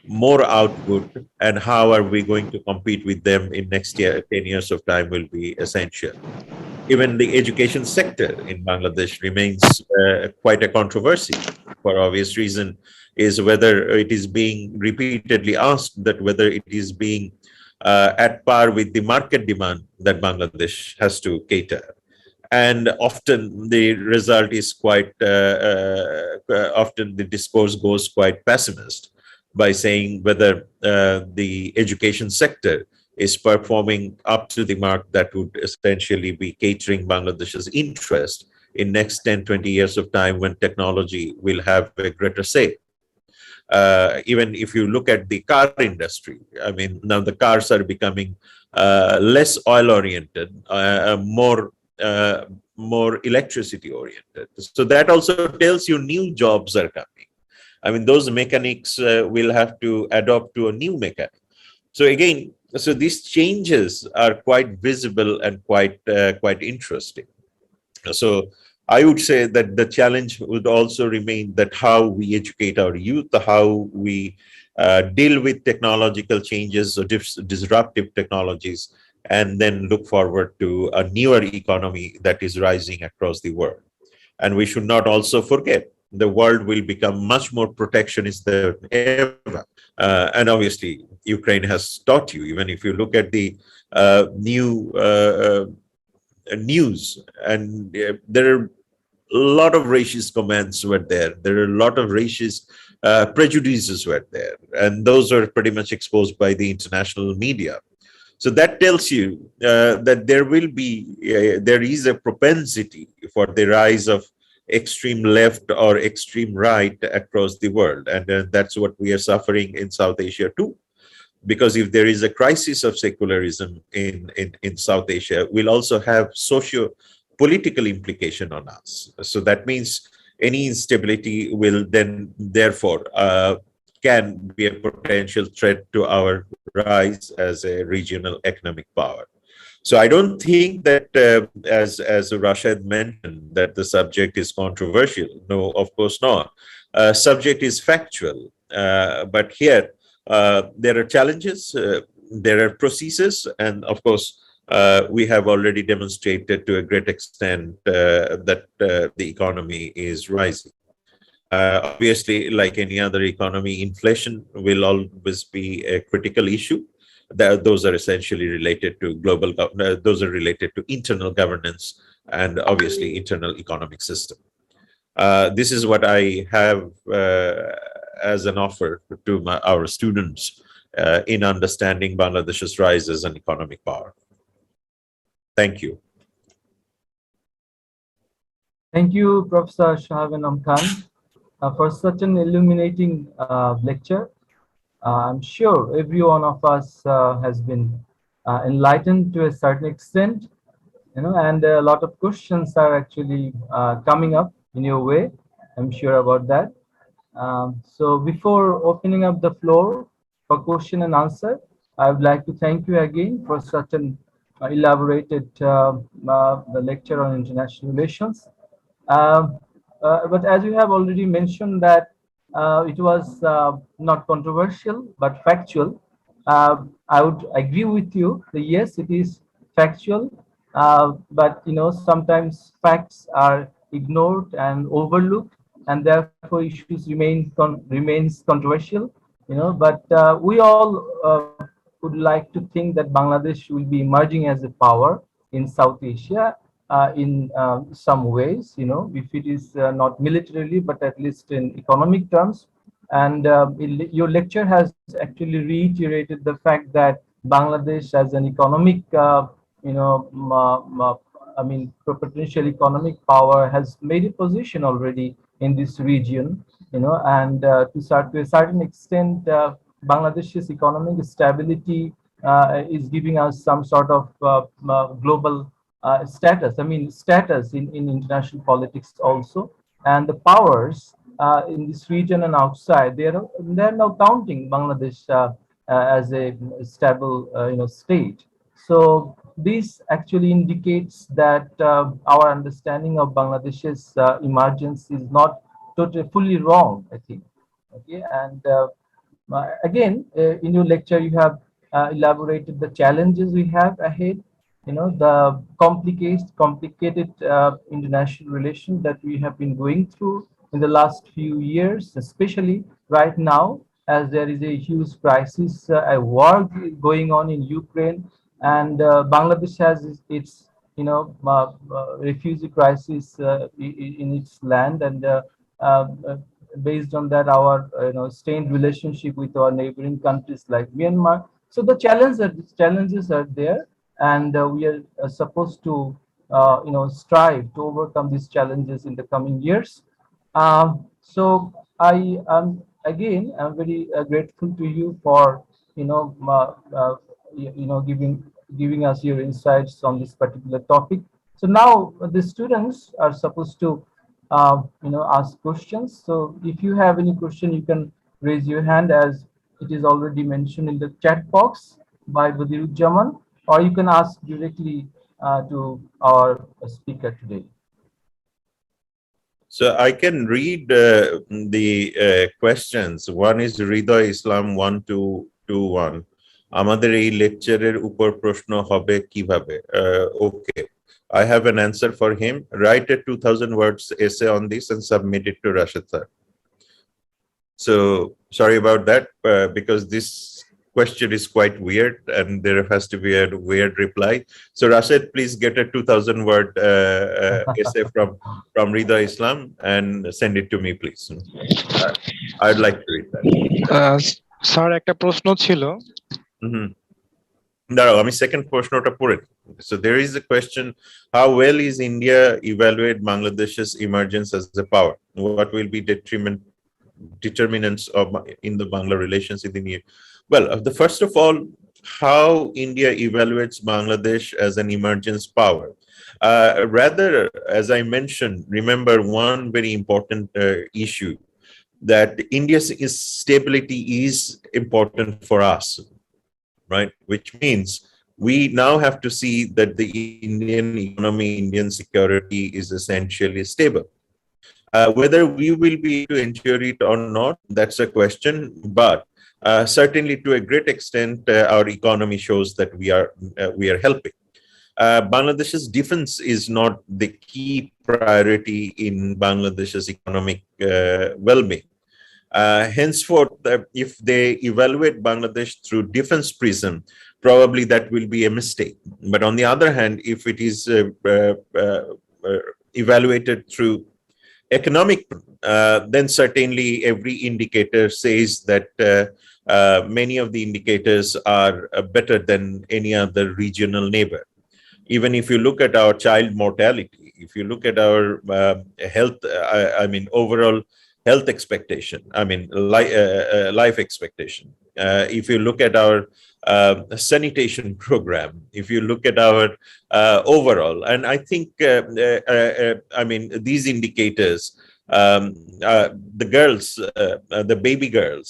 more output, and how are we going to compete with them in next year, 10 years of time will be essential. Even the education sector in Bangladesh remains quite a controversy for obvious reason, is whether it is being repeatedly asked that whether it is being at par with the market demand that Bangladesh has to cater. And often the result is quite, often the discourse goes quite pessimist by saying whether the education sector is performing up to the mark that would essentially be catering Bangladesh's interest in next 10, 20 years of time when technology will have a greater say. Even if you look at the car industry, I mean, now the cars are becoming less oil-oriented, more electricity-oriented. So that also tells you new jobs are coming. I mean, those mechanics will have to adopt to a new mechanic. So again, so these changes are quite visible and quite interesting. So I would say that the challenge would also remain that how we educate our youth, how we deal with technological changes or disruptive technologies, and then look forward to a newer economy that is rising across the world. And we should not also forget the world will become much more protectionist than ever. And obviously, Ukraine has taught you, even if you look at the new news, and there are a lot of racist comments were there. There are a lot of racist prejudices were there, and those are pretty much exposed by the international media. So that tells you that there is a propensity for the rise of extreme left or extreme right across the world, and that's what we are suffering in South Asia too. Because if there is a crisis of secularism in South Asia, we'll also have socio-political implication on us. So that means any instability will then, therefore, can be a potential threat to our rise as a regional economic power. So I don't think that, as Rashad mentioned, that the subject is controversial. No, of course not. Subject is factual, but here there are challenges, there are processes, and of course, we have already demonstrated to a great extent that the economy is rising. Obviously, like any other economy, inflation will always be a critical issue. Those are essentially related to those are related to internal governance and obviously internal economic system. This is what I have as an offer to our students in understanding Bangladesh's rise as an economic power. Thank you. Thank you, Professor Shahab Enam Khan, for such an illuminating lecture. I'm sure every one of us has been enlightened to a certain extent, and a lot of questions are actually coming up in your way. I'm sure about that. So before opening up the floor for question and answer, I would like to thank you again for such an elaborated lecture on international relations. Um, but as you have already mentioned that it was not controversial but factual, I would agree with you that yes, it is factual, but sometimes facts are ignored and overlooked, and therefore issues remains controversial. But we all would like to think that Bangladesh will be emerging as a power in South Asia in some ways, if it is not militarily, but at least in economic terms. And your lecture has actually reiterated the fact that Bangladesh as an economic, you know, I mean, potential economic power has made a position already in this region, and to a certain extent, Bangladesh's economic stability is giving us some sort of global status. I mean, status in international politics also, and the powers in this region and outside, they're now counting Bangladesh as a stable, state. So this actually indicates that our understanding of Bangladesh's emergence is not totally fully wrong, I think. Okay, and again, in your lecture, you have elaborated the challenges we have ahead. The complicated international relations that we have been going through in the last few years, especially right now, as there is a huge crisis, a war going on in Ukraine, and Bangladesh has its, refugee crisis in its land, and uh, uh, based on that, our strained relationship with our neighboring countries like Myanmar. So the challenges are there, and we are supposed to strive to overcome these challenges in the coming years. So I am again, I'm very grateful to you for giving us your insights on this particular topic. So now the students are supposed to ask questions. So if you have any question, you can raise your hand, as it is already mentioned in the chat box by Badiruজ্জামান, or you can ask directly to our speaker today. So I can read the questions. One is Hriday Islam 1221. আমাদের এই লেকচারের উপর প্রশ্ন হবে কিভাবে? Okay. I have an answer for him. Write a 2000 words essay on this and submit it to Rashid sir. So sorry about that, because this question is quite weird and there has to be a weird reply. So Rashid, please get a 2000 word essay from Rida Islam and send it to me, please. I'd like to read that. Sir একটা প্রশ্ন ছিল। দাঁড়াও, আমি second প্রশ্নটা পড়ে। So there is a question: how well is India evaluate Bangladesh's emergence as a power? What will be determinants of in the Bangla relations in the near? Well, the first of all, how India evaluates Bangladesh as an emergence power. Rather, as I mentioned, remember one very important issue, that India's stability is important for us, right? Which means we now have to see that the Indian economy, Indian security is essentially stable. Whether we will be able to ensure it or not, that's a question. But certainly, to a great extent, our economy shows that we are helping. Bangladesh's defense is not the key priority in Bangladesh's economic well-being. Henceforth, if they evaluate Bangladesh through defense prism, probably that will be a mistake. But on the other hand, if it is evaluated through economic, then certainly every indicator says that many of the indicators are better than any other regional neighbor. Even if you look at our child mortality, if you look at our health, I mean, overall health expectation, I mean, life expectation. If you look at our sanitation program, if you look at our overall, and I think, I mean, these indicators, the girls, the baby girls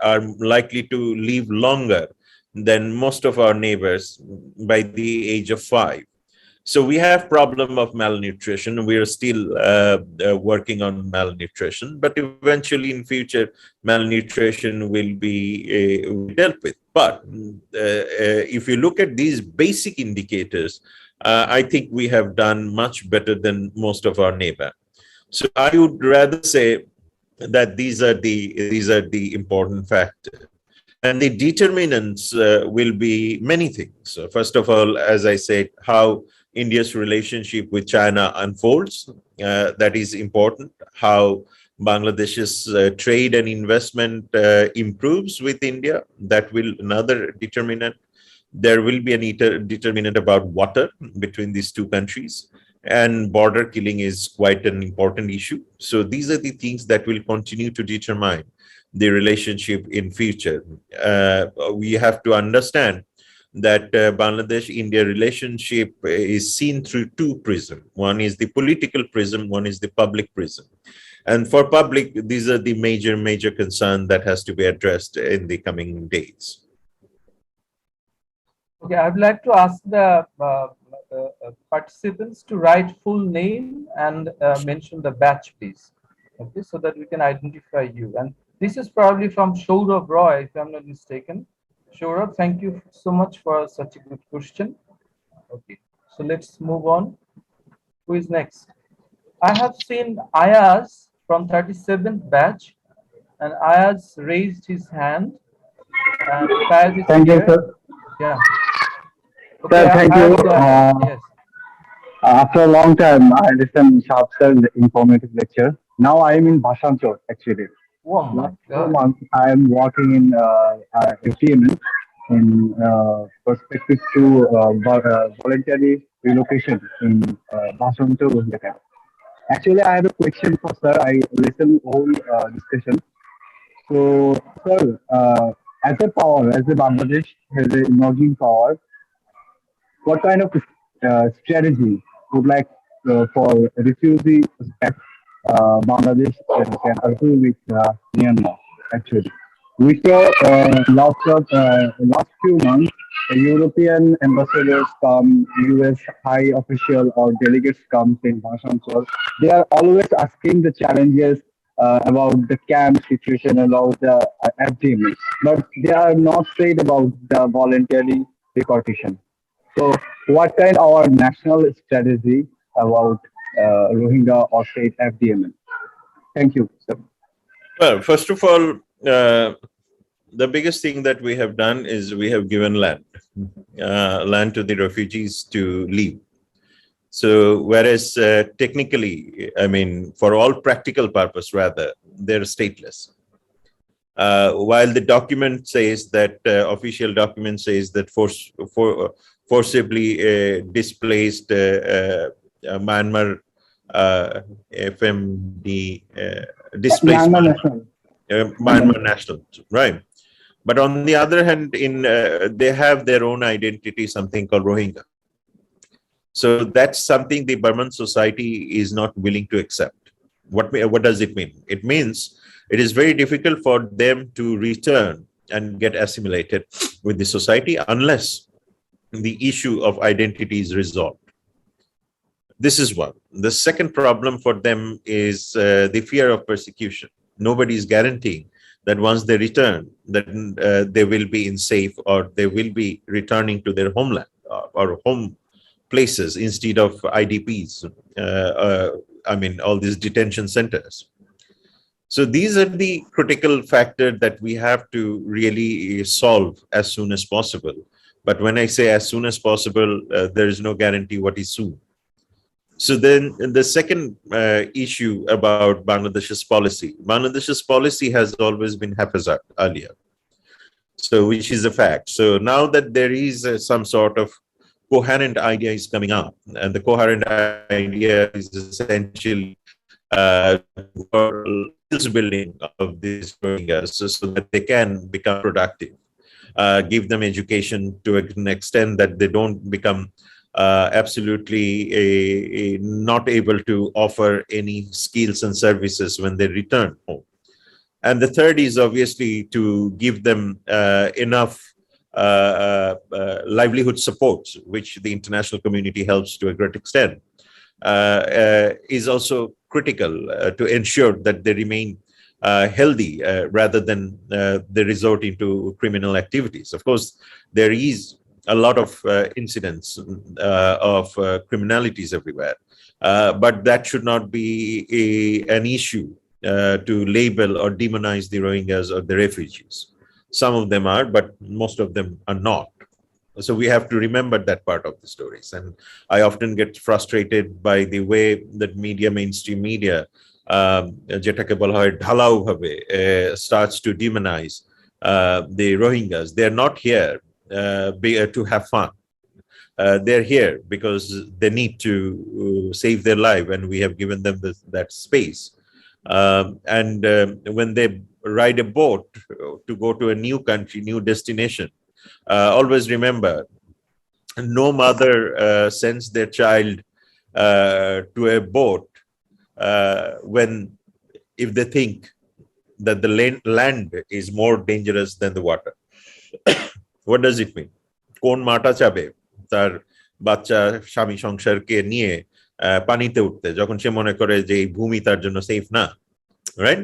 are likely to live longer than most of our neighbors by the age of 5. So we have problem of malnutrition. We are still working on malnutrition, but eventually in future, malnutrition will be dealt with. But if you look at these basic indicators, I think we have done much better than most of our neighbor. So I would rather say that these are the important factors. And the determinants will be many things. So first of all, as I said, how India's relationship with China unfolds, that is important. How Bangladesh's trade and investment improves with India, that will another determinant. There will be a determinant about water between these two countries, and border killing is quite an important issue. So these are the things that will continue to determine the relationship in future. We have to understand that Bangladesh-India relationship is seen through two prisms. One is the political prism, one is the public prism. And for public, these are the major concern that has to be addressed in the coming days. Okay, I'd like to ask the participants to write full name and mention the batch, please. Okay, so that we can identify you. And this is probably from Shahab Roy, if I'm not mistaken. Shahab, thank you so much for such a good question. Okay, so let's move on. Who is next? I have seen Ayaz from 37th batch, and Ayaz raised his hand. And thank you, sir. Yeah. Okay, sir, thank you. Yes. After a long time, I understand Shahab sir's informative lecture. Now I am in Bhasanchar, actually. Oh my Last God. 4 months, I am working in FTMN in perspective to voluntary relocation in Bhasanchar, Dhaka. Actually, I have a question for sir. I listened whole discussion. So, sir, as a power, as a Bangladesh has an emerging power, what kind of strategy would like for refugee aspect Bangladesh can agree with Myanmar, actually? We saw last few months, European ambassadors come, US high official or delegates come in Bhasanchar. They are always asking the challenges about the camp situation, about the FDM, but they are not said about the voluntary deportation. So, what kind of our national strategy about Rohingya or state FDM? Thank you, sir. Well, first of all, the biggest thing that we have done is we have given land to the refugees to live. So, whereas technically, I mean, for all practical purpose, rather, they're stateless. While the document says that, official document says that forcibly displaced Myanmar FMD displaced Myanmar national. Myanmar nationals, right? But on the other hand, they have their own identity, something called Rohingya. So that's something the Burman society is not willing to accept. What does it mean? It means it is very difficult for them to return and get assimilated with the society unless the issue of identity is resolved. This is one. The second problem for them is the fear of persecution. Nobody is guaranteeing that once they return, that they will be in safe or they will be returning to their homeland or home places instead of IDPs. I mean, all these detention centers. So these are the critical factors that we have to really solve as soon as possible. But when I say as soon as possible, there is no guarantee what is soon. So then the second issue about Bangladesh's policy. Bangladesh's policy has always been haphazard earlier, so which is a fact. So now that there is some sort of coherent idea is coming up, and the coherent idea is essentially skills building of these Rohingyas so that they can become productive, give them education to an extent that they don't become absolutely not able to offer any skills and services when they return home. And the third is obviously to give them enough livelihood supports, which the international community helps to a great extent, is also critical to ensure that they remain healthy rather than they resort into criminal activities. Of course, there is a lot of incidents of criminalities everywhere, but that should not be an issue to label or demonize the Rohingyas or the refugees. Some of them are, but most of them are not. So we have to remember that part of the stories. And I often get frustrated by the way that mainstream media, যেটাকে বলা হয় ঢালাও ভাবে, starts to demonize the Rohingyas. They're not here to have fun. They're here because they need to save their life, and we have given them that space. And when they ride a boat to go to a new country, new destination, always remember, no mother sends their child to a boat if they think that the land is more dangerous than the water. What does it mean? কোন মাটা চাবে তার বাচ্চা স্বামী সংসারকে নিয়ে পানিতে উঠতে যখন সে মনে করে যে এই ভূমি তার জন্য সেফ না, right?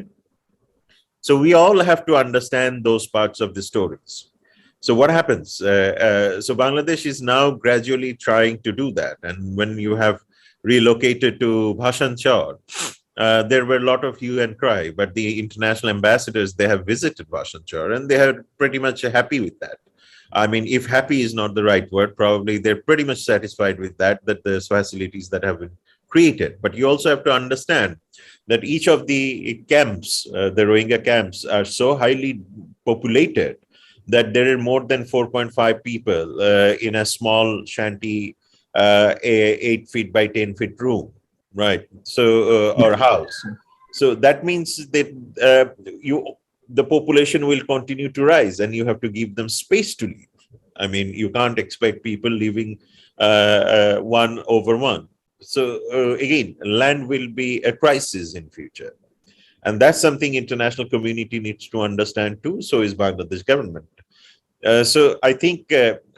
So we all have to understand those parts of the stories. So what happens? So Bangladesh is now gradually trying to do that. And when you have relocated to Bhashan Char, there were a lot of hue and cry, but the international ambassadors, they have visited Bhashan Char and they are pretty much happy with that. I mean, if happy is not the right word, probably they're pretty much satisfied with that the facilities that have been created. But you also have to understand that each of the camps, the Rohingya camps, are so highly populated that there are more than 4.5 people in a small shanty, 8 feet by 10 feet room, right? So, or house. So that means that the population will continue to rise, and you have to give them space to live. I mean, you can't expect people living one over one. So again, land will be a crisis in future. And that's something international community needs to understand too. So is Bangladesh government. So I think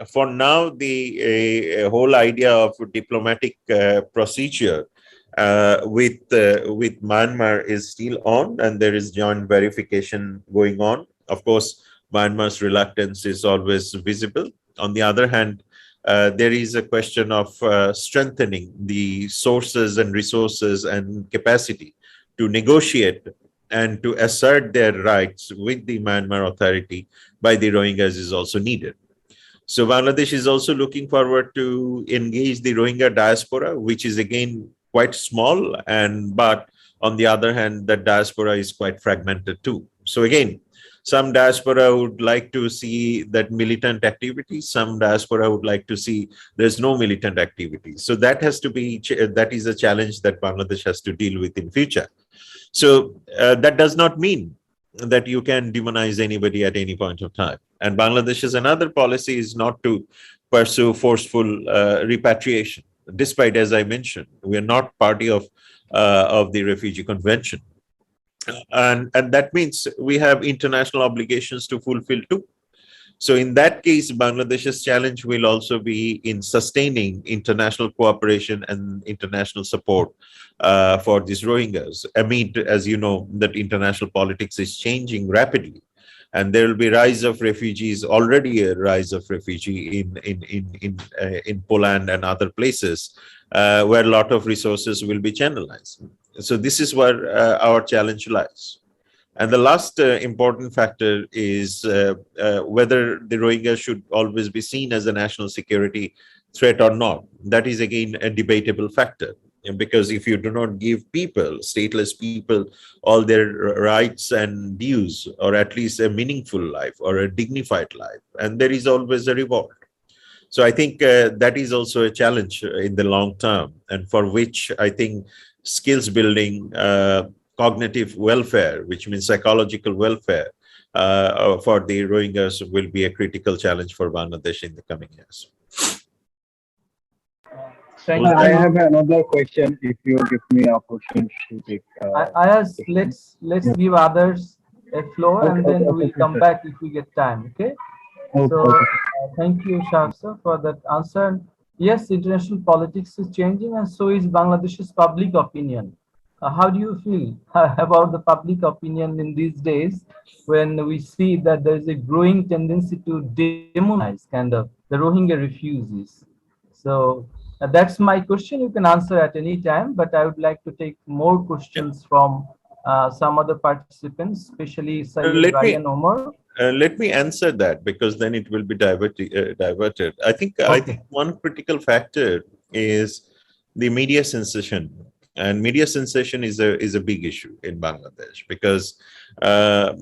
for now, the whole idea of diplomatic procedure with Myanmar is still on, and there is joint verification going on. Of course, Myanmar's reluctance is always visible. On the other hand, there is a question of strengthening the sources and resources and capacity to negotiate and to assert their rights with the Myanmar authority by the Rohingyas is also needed. So Bangladesh is also looking forward to engage the Rohingya diaspora, which is again quite small, and but on the other hand, the diaspora is quite fragmented too. So again, some diaspora would like to see that militant activity. Some diaspora would like to see there's no militant activity. So that has to be, that is a challenge that Bangladesh has to deal with in future. So that does not mean that you can demonize anybody at any point of time. And Bangladesh's another policy is not to pursue forceful repatriation. Despite, as I mentioned, we are not party of the Refugee Convention. And that means we have international obligations to fulfill too. So in that case, Bangladesh's challenge will also be in sustaining international cooperation and international support for these Rohingyas. Amid, as you know, that international politics is changing rapidly, and there will be rise of refugees. Already a rise of refugee in Poland and other places where a lot of resources will be channelized. So this is where our challenge lies. And the last important factor is whether the Rohingya should always be seen as a national security threat or not. That is again a debatable factor. And because if you do not give people, stateless people, all their rights and dues, or at least a meaningful life or a dignified life, and there is always a reward. So I think that is also a challenge in the long term, and for which I think skills building, cognitive welfare, which means psychological welfare for the Rohingyas, will be a critical challenge for Bangladesh in the coming years. Thank I you. have another question. If you give me a question to take. Ayaz, let's give others a floor, and then we'll come sure. back if we get time. Okay. So thank you, Shahab sir, for that answer. Yes, international politics is changing, and so is Bangladesh's public opinion. How do you feel about the public opinion in these days when we see that there is a growing tendency to demonize kind of the Rohingya refugees? So that's my question. You can answer at any time, but I would like to take more questions from some other participants, especially Sayyid Ryan Omar. Let me answer that, because then it will be diverted. I think one critical factor is the media sensation, and media sensation is a big issue in Bangladesh, because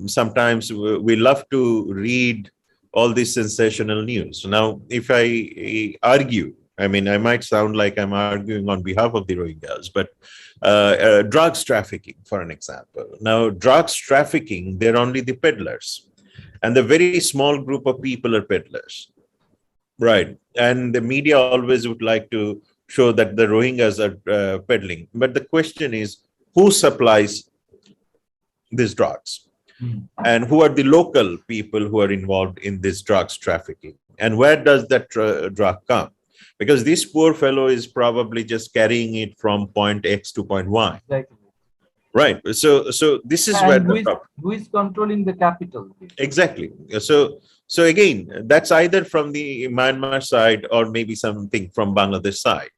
sometimes we love to read all this sensational news. Now, if I argue, I mean, I might sound like I'm arguing on behalf of the Rohingyas, but drugs trafficking, for an example. Now, drugs trafficking, they're only the peddlers. And the very small group of people are peddlers, right? And the media always would like to show that the Rohingyas are peddling. But the question is, who supplies these drugs? And who are the local people who are involved in this drugs trafficking? And where does that drug come? Because this poor fellow is probably just carrying it from point X to point Y. Exactly. Right. So this is where the problem. Who is controlling the capital? Exactly. So again, that's either from the Myanmar side or maybe something from Bangladesh side.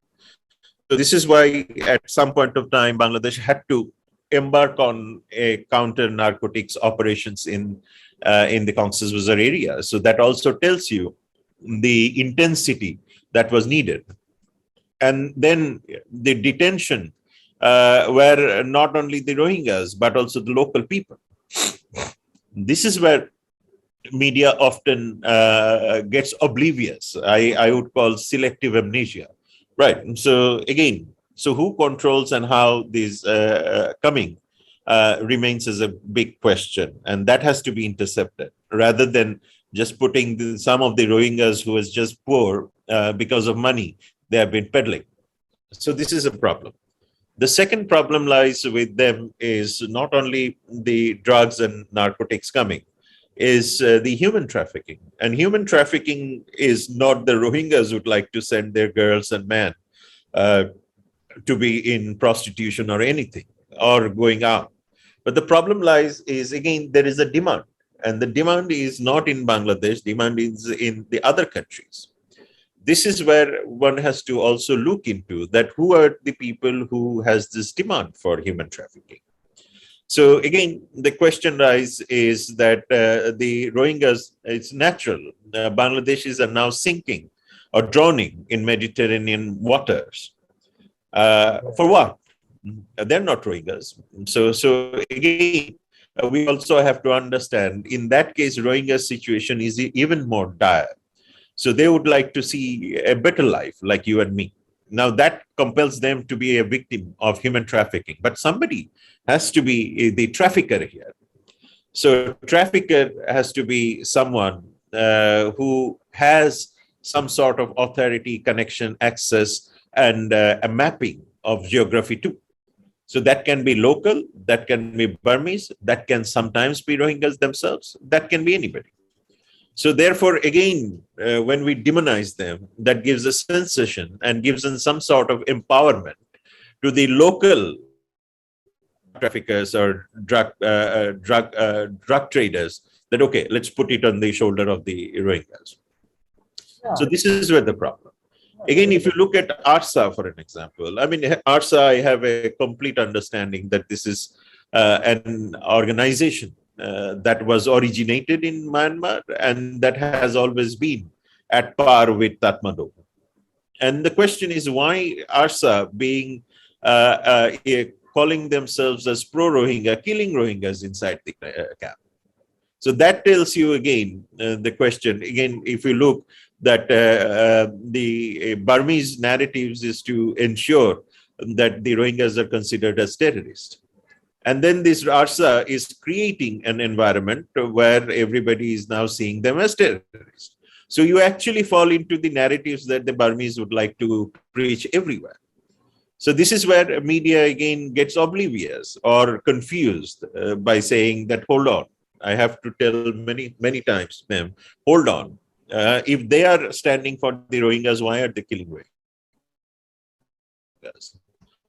So this is why at some point of time, Bangladesh had to embark on a counter narcotics operations in the Cox's Bazar area. So that also tells you the intensity that was needed. And then the detention were not only the Rohingyas, but also the local people. This is where media often gets oblivious. I would call selective amnesia, right? So again, so who controls and how these coming remains as a big question, and that has to be intercepted rather than just putting some of the Rohingyas who is just poor because of money they have been peddling. So this is a problem. The second problem lies with them is not only the drugs and narcotics coming, is the human trafficking. And human trafficking is not the Rohingyas would like to send their girls and men uh, to be in prostitution or anything, or going out. But the problem lies is, again, there is a demand. And the demand is not in Bangladesh, demand is in the other countries. This is where one has to also look into that who are the people who has this demand for human trafficking. So again, the question rise is that the Rohingyas, it's natural. Bangladeshis are now sinking or drowning in Mediterranean waters. For what? They're not Rohingyas. So again, we also have to understand, in that case, Rohingyas situation is even more dire. So they would like to see a better life like you and me. Now that compels them to be a victim of human trafficking, but somebody has to be the trafficker here. So trafficker has to be someone who has some sort of authority, connection, access, and a mapping of geography too. So that can be local, that can be Burmese, that can sometimes be Rohingyas themselves, that can be anybody. So therefore, again, when we demonize them, that gives a sensation and gives them some sort of empowerment to the local traffickers or drug traders, that, okay, let's put it on the shoulder of the Rohingyas. Yeah. So this is where the problem. Again, if you look at ARSA, for an example, I mean, ARSA, I have a complete understanding that this is an organization that was originated in Myanmar and that has always been at par with Tatmadaw. And the question is, why ARSA being calling themselves as pro-Rohingya, killing Rohingyas inside the camp? So that tells you again the question. Again, if you look that the Burmese narratives is to ensure that the Rohingyas are considered as terrorists. And then this ARSA is creating an environment where everybody is now seeing them as terrorists. So you actually fall into the narratives that the Burmese would like to preach everywhere. So this is where media again gets oblivious or confused by saying that, hold on, I have to tell many times, ma'am, hold on. If they are standing for the Rohingyas, why are they killing Rohingyas?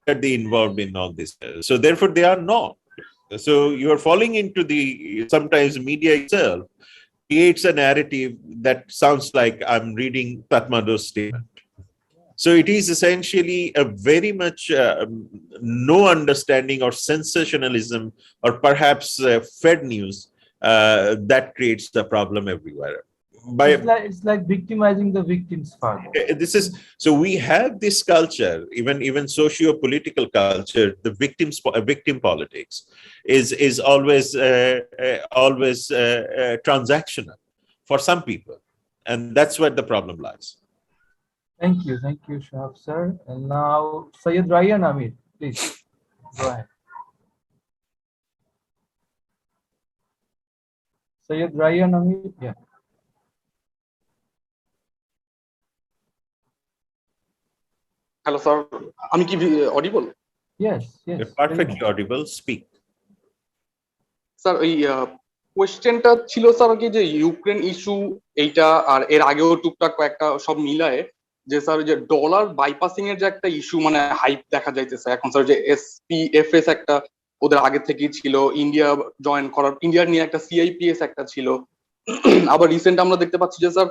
Are they involved in all this? So therefore, they are not. So you are falling into the, sometimes media itself creates a narrative that sounds like I'm reading Tatmadaw's statement. So it is essentially a very much no understanding or sensationalism or perhaps fed news that creates the problem everywhere. It's like victimizing the victims further. This is, so we have this culture, even socio-political culture, the victim politics is always transactional for some people, and that's where the problem lies. Thank you, Shahab sir. And now Syed Ryan Amir, please go ahead. Syed Ryan Amir, yeah. Hello, sir. আমি কি audible? Yes. You're perfectly audible. Speak. Sir ওই কোয়েশ্চেনটা ছিল sir কি যে Ukraine issue এইটা আর এর আগেও টুকটাক কয়েকটা সব মিলায়ে যে স্যার যে ডলার বাইপাসিং এর যে একটা ইস্যু মানে হাইপ দেখা যাইতেছে এখন স্যার যে এসপিএফএস একটা ওদের আগে থেকেই ছিল, ইন্ডিয়া জয়েন করার, ইন্ডিয়ার নিয়ে একটা সিআইপিএস একটা ছিল। আবার রিসেন্ট আমরা দেখতে পাচ্ছি যে স্যার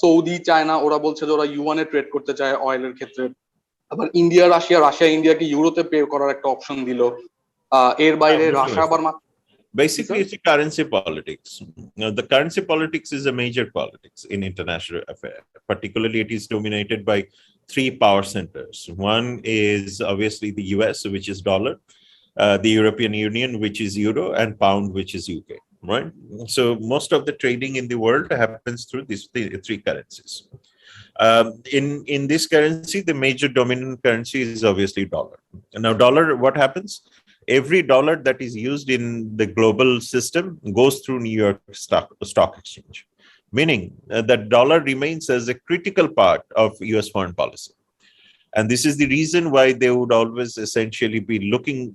সৌদি, চায়না ওরা বলছে যে ওরা ইউয়ানে ট্রেড করতে চায় অয়েলের ক্ষেত্রে। আবার ইন্ডিয়া রাশিয়া ইন্ডিয়াকে ইউরোতে পে করার একটা অপশন দিল। এর বাইরে রাশিয়া আবার basically it's a currency politics. Now, the currency politics is a major politics in international affairs. Particularly, it is dominated by three power centers. One is obviously the US, which is dollar, the European Union, which is euro, and pound, which is UK. Right. So most of the trading in the world happens through these three currencies. In this currency, the major dominant currency is obviously dollar. Now, dollar, what happens? Every dollar that is used in the global system goes through New York Stock Exchange, meaning that dollar remains as a critical part of US foreign policy. And this is the reason why they would always essentially be looking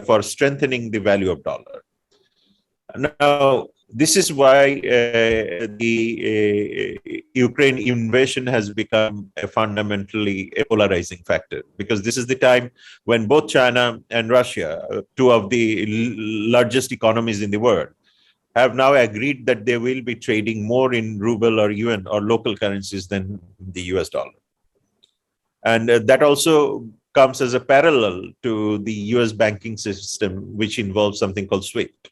for strengthening the value of dollar. Now, this is why the Ukraine invasion has become a fundamentally a polarizing factor, because this is the time when both China and Russia, two of the largest economies in the world, have now agreed that they will be trading more in ruble or yuan or local currencies than the US dollar. And that also comes as a parallel to the US banking system, which involves something called SWIFT.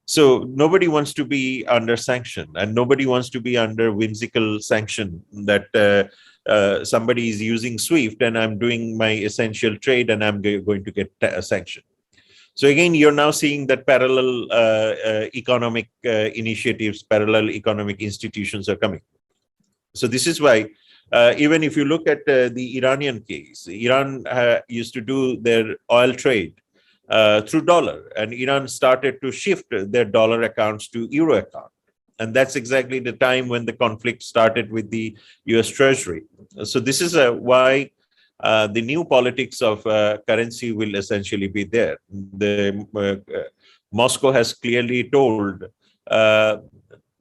So nobody wants to be under sanction, and nobody wants to be under whimsical sanction that somebody is using SWIFT and I'm doing my essential trade and I'm going to get a sanction. So again, you're now seeing that parallel economic initiatives, parallel economic institutions are coming. So this is why, even if you look at the Iranian case, Iran used to do their oil trade through dollar, and Iran started to shift their dollar accounts to euro account. And that's exactly the time when the conflict started with the US Treasury. So this is why the new politics of currency will essentially be there. Moscow has clearly told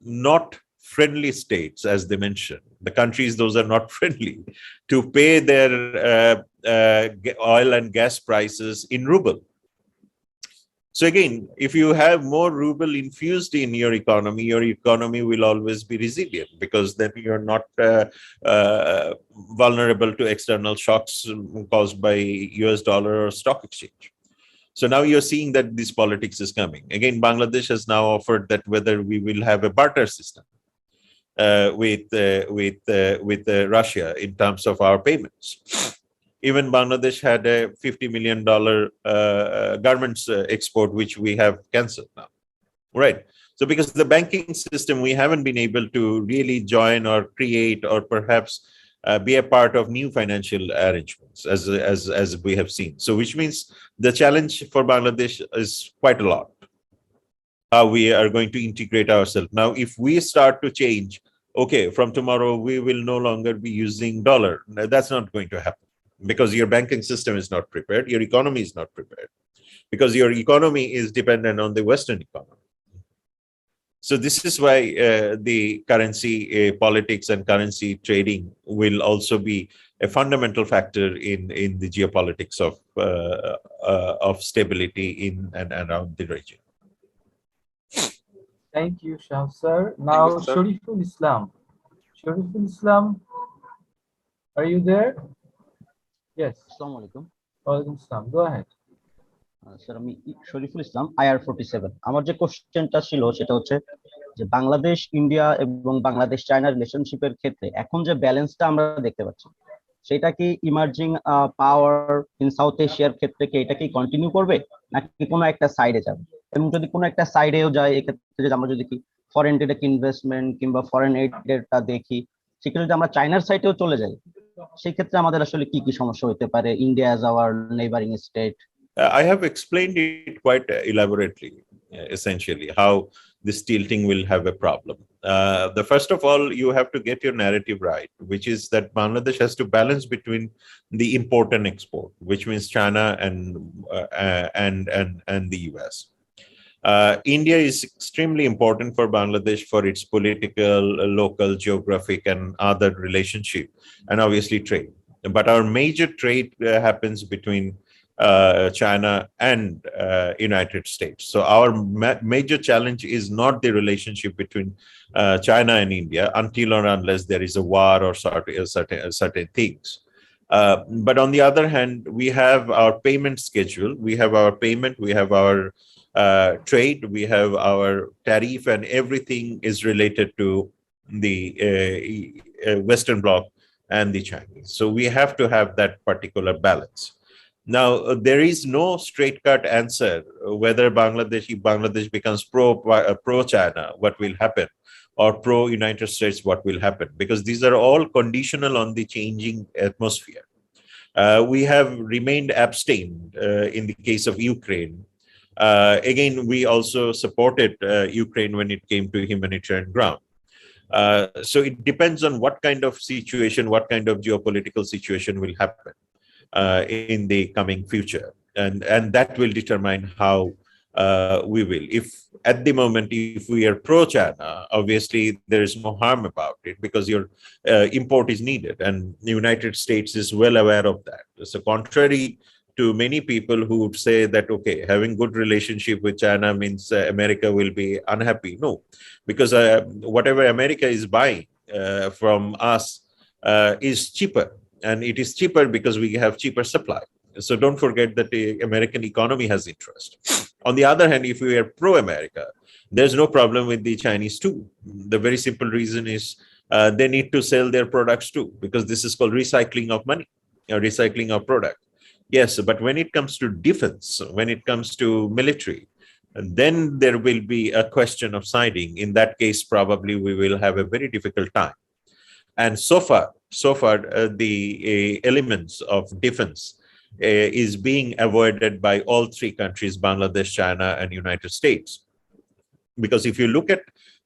not friendly states, as they mentioned, the countries, those are not friendly, to pay their oil and gas prices in ruble. So again, if you have more ruble infused in your economy will always be resilient, because then you're not vulnerable to external shocks caused by US dollar or stock exchange. So now you're seeing that this politics is coming. Again, Bangladesh has now offered that whether we will have a barter system with Russia in terms of our payments. Even Bangladesh had a $50 million garments export, which we have canceled now, right? So because the banking system, we haven't been able to really join or create or perhaps be a part of new financial arrangements as we have seen. So which means the challenge for Bangladesh is quite a lot. How we are going to integrate ourselves. Now, if we start to change, okay, from tomorrow, we will no longer be using dollar. That's not going to happen, because your banking system is not prepared, your economy is not prepared, because your economy is dependent on the Western economy. So this is why the currency politics and currency trading will also be a fundamental factor in the geopolitics of stability in and around the region. Thank you, Shahab sir. Thank Now, you, sir. Shariful Islam. Shariful Islam, are you there? Yes. আসসালামু আলাইকুম Walaikum Salam. Go ahead. Sir, আমি Shariful Islam, IR47। আমার যে কোশ্চেনটা ছিল সেটা হচ্ছে যে বাংলাদেশ ইন্ডিয়া এবং বাংলাদেশ চায়না রিলেশনশিপের ক্ষেত্রে এখন যে ব্যালেন্সটা আমরা দেখতে পাচ্ছি, সেটা কি ইমার্জিং পাওয়ার ইন সাউথ এশিয়ার ক্ষেত্রে কি এটা কি কন্টিনিউ করবে, নাকি কোনো একটা সাইডে যাবে? এবং যদি কোনো একটা সাইডেও যায়, এক্ষেত্রে যদি আমরা যদি কি ফরেন ডিরেক্ট ইনভেস্টমেন্ট কিংবা ফরেন এইডটা দেখি, সেক্ষেত্রে যদি আমরা চায়নার সাইডেও চলে যাই, সেই ক্ষেত্রে আমাদের আসলে কি কি সমস্যা হতে পারে India as our neighbouring state? I have explained it quite elaborately, essentially, how this tilting will have a problem. The first of all, you have to get your narrative right, which is that Bangladesh has to balance between the import and export, which means China and the US. India is extremely important for Bangladesh for its political, local, geographic, and other relationship, and obviously trade. But our major trade happens between China and United States. So our major challenge is not the relationship between China and India until or unless there is a war or certain things. But on the other hand, we have our payment schedule, we have our payment, we have our trade, we have our tariff, and everything is related to the Western Bloc and the Chinese. So we have to have that particular balance. Now, there is no straight-cut answer whether if Bangladesh becomes pro-China, what will happen, or pro-United States, what will happen, because these are all conditional on the changing atmosphere. We have remained abstained in the case of Ukraine. Again, we also supported Ukraine when it came to humanitarian ground. So it depends on what kind of situation, what kind of geopolitical situation will happen in the coming future, and that will determine how we will. If at the moment, if we are pro-China, obviously there is no harm about it because your import is needed, and the United States is well aware of that. So contrary to many people who would say that, okay, having good relationship with China means America will be unhappy. No, because whatever America is buying from us is cheaper, and it is cheaper because we have cheaper supply. So don't forget that the American economy has interest. On the other hand, if we are pro-America, there's no problem with the Chinese too. The very simple reason is they need to sell their products too, because this is called recycling of money, recycling of product. Yes, but when it comes to defense, when it comes to military, then there will be a question of siding. In that case, probably we will have a very difficult time. And so far, the elements of defense is being avoided by all three countries, Bangladesh, China, and United States. Because if you look at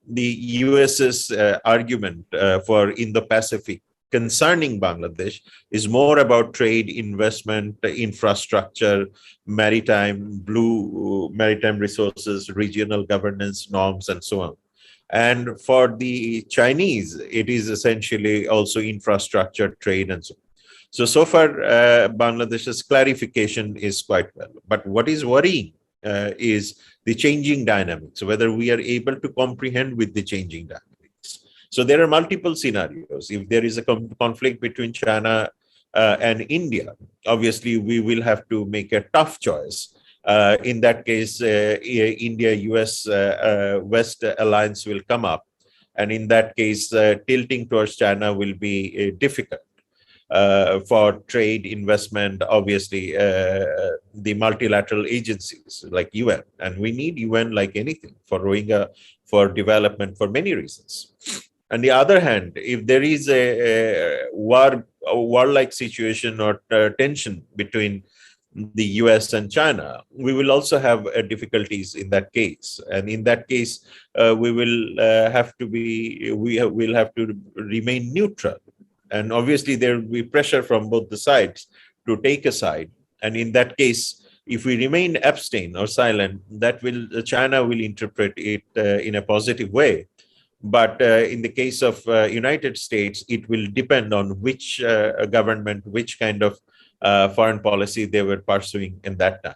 the US's argument for Indo-Pacific concerning Bangladesh is more about trade, investment, infrastructure, maritime, blue maritime resources, regional governance norms, and so on. And for the Chinese, it is essentially also infrastructure, trade, and so on. So far, Bangladesh's clarification is quite well. But what is worrying is the changing dynamics, whether we are able to comprehend with the changing dynamics. So there are multiple scenarios. If there is a conflict between China and India, obviously we will have to make a tough choice. In that case, India-US West alliance will come up. And in that case, tilting towards China will be difficult. For trade, investment, obviously, the multilateral agencies like UN. And we need UN like anything for Rohingya, for development, for many reasons. On the other hand, if there is a war-like situation or tension between the US and China, we will also have difficulties in that case. And in that case, we will have to remain neutral. And obviously, there will be pressure from both the sides to take a side. And in that case, if we remain abstain or silent, that will China will interpret it in a positive way. But in the case of United States, it will depend on which government, which kind of foreign policy they were pursuing in that time.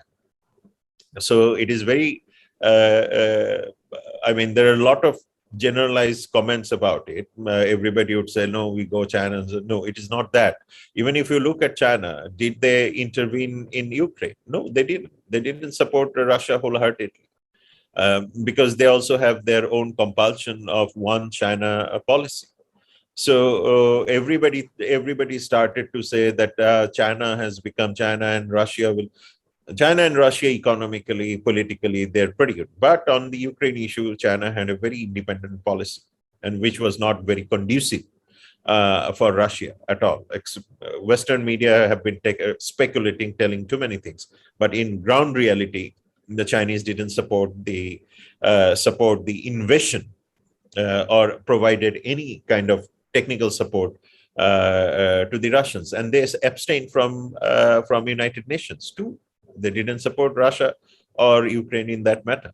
So it is very, I mean, there are a lot of generalized comments about it. Everybody would say, no, we go China. No, it is not that. Even if you look at China, did they intervene in Ukraine? No, they didn't. They didn't support Russia wholeheartedly because they also have their own compulsion of one China policy. So everybody started to say that China has become China and Russia will. China and Russia economically, politically, they're pretty good. But on the Ukraine issue, China had a very independent policy, and which was not very conducive for Russia at all. Western media have been speculating, telling too many things. But in ground reality, the Chinese didn't support the invasion or provided any kind of technical support to the Russians, and they abstained from United Nations too. They didn't support Russia or Ukraine in that matter.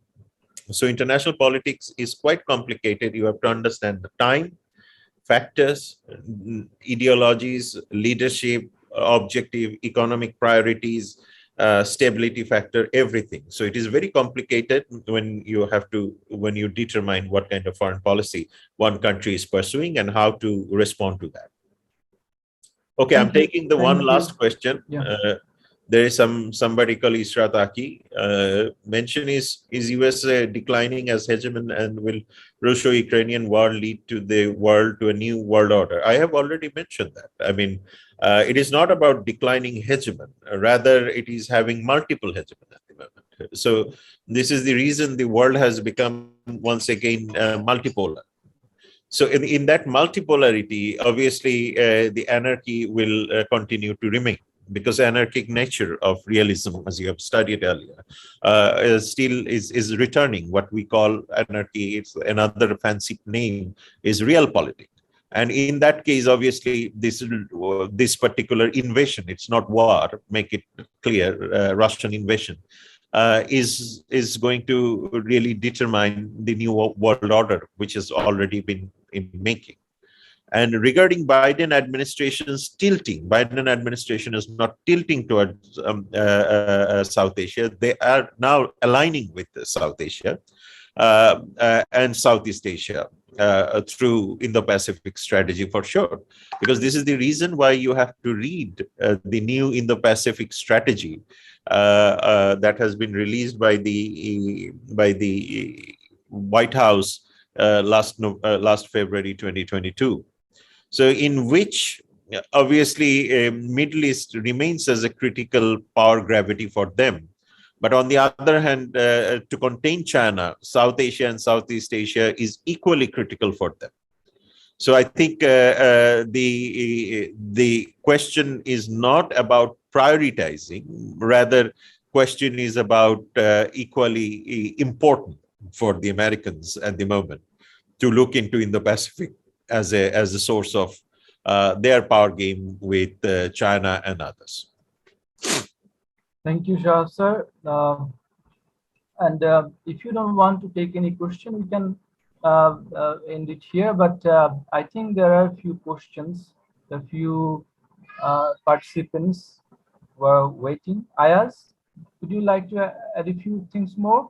So international politics is quite complicated. You have to understand the time, factors, ideologies, leadership, objective, economic priorities, stability factor, everything. So it is very complicated when you determine what kind of foreign policy one country is pursuing and how to respond to that. Okay, I'm taking the one last question. Yeah. There is somebody called Isra Taki. Mention is US declining as hegemon, and will Russo-Ukrainian war lead to the world to a new world order? I have already mentioned that. I mean, it is not about declining hegemon. Rather, it is having multiple hegemon at the moment. So this is the reason the world has become once again multipolar. So in that multipolarity, obviously, the anarchy will continue to remain. because anarchic nature of realism, as you have studied earlier, is returning. What we call anarchy, it's another fancy name, is real politics. And in that case, obviously, this particular invasion, it's not war, make it clear, Russian invasion, is going to really determine the new world order, which has already been in making. And regarding Biden administration's tilting, Biden administration is not tilting towards South Asia. They are now aligning with South Asia and Southeast Asia through Indo-Pacific strategy for sure. Because this is the reason why you have to read the new Indo-Pacific strategy that has been released by the White House last February 2022. So in which obviously Middle East remains as a critical power gravity for them. But on the other hand, to contain China, South Asia and Southeast Asia is equally critical for them. So I think the question is not about prioritizing, rather question is about equally important for the Americans at the moment to look into Indo-Pacific as a source of their power game with China and others. Thank you, Shah, sir. And if you don't want to take any question, we can end it here. But I think there are a few questions. A few participants were waiting. Ayaz, would you like to add a few things more?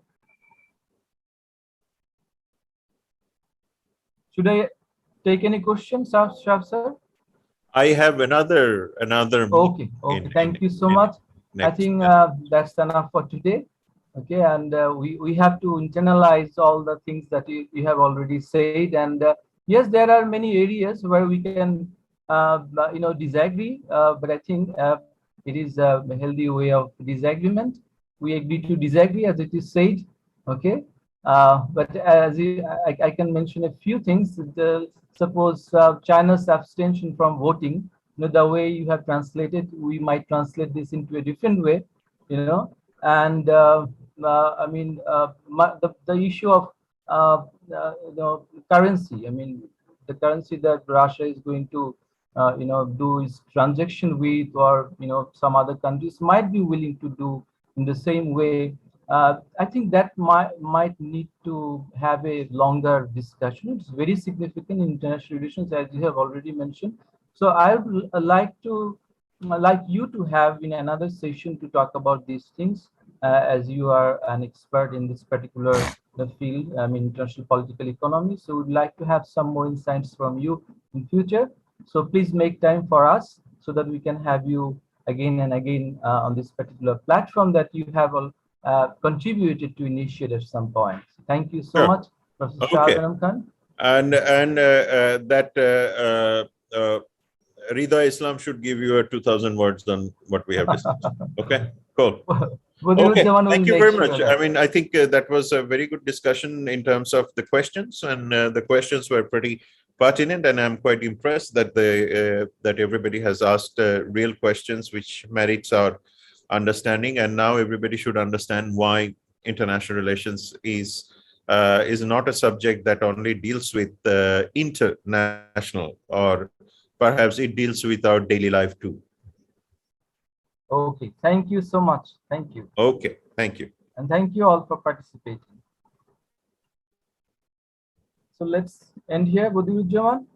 Should I take any questions, Shah, sir? I have another. Okay. Thank you so much. I think that's enough for today. Okay, and we have to internalize all the things that you have already said. And yes, there are many areas where we can disagree, but I think it is a healthy way of disagreement. We agree to disagree, as it is said. Okay, but as I can mention a few things. Suppose China's abstention from voting, the way you have translated, we might translate this into a different way, and I mean, the issue of currency. I mean, the currency that Russia is going to do its transaction with, or some other countries might be willing to do in the same way. I think that might need to have a longer discussion. It's very significant in international relations, as you have already mentioned. So I would like you to have in another session to talk about these things, as you are an expert in this particular field, I mean, international political economy. So we'd like to have some more insights from you in future. So please make time for us so that we can have you again and again on this particular platform that you have contributed to initiate at some point. Thank you so much, Professor Shahab Enam Khan. And that Rida Islam should give you a 2,000 words on what we have discussed. Okay, cool. Okay, thank you very much. I mean, I think that was a very good discussion in terms of the questions, and the questions were pretty pertinent, and I'm quite impressed that that everybody has asked real questions which merits our understanding. And now everybody should understand why international relations is not a subject that only deals with international, or perhaps it deals with our daily life too. Okay, thank you so much. Thank you. Okay, thank you. And thank you all for participating. So let's end here. Jaman.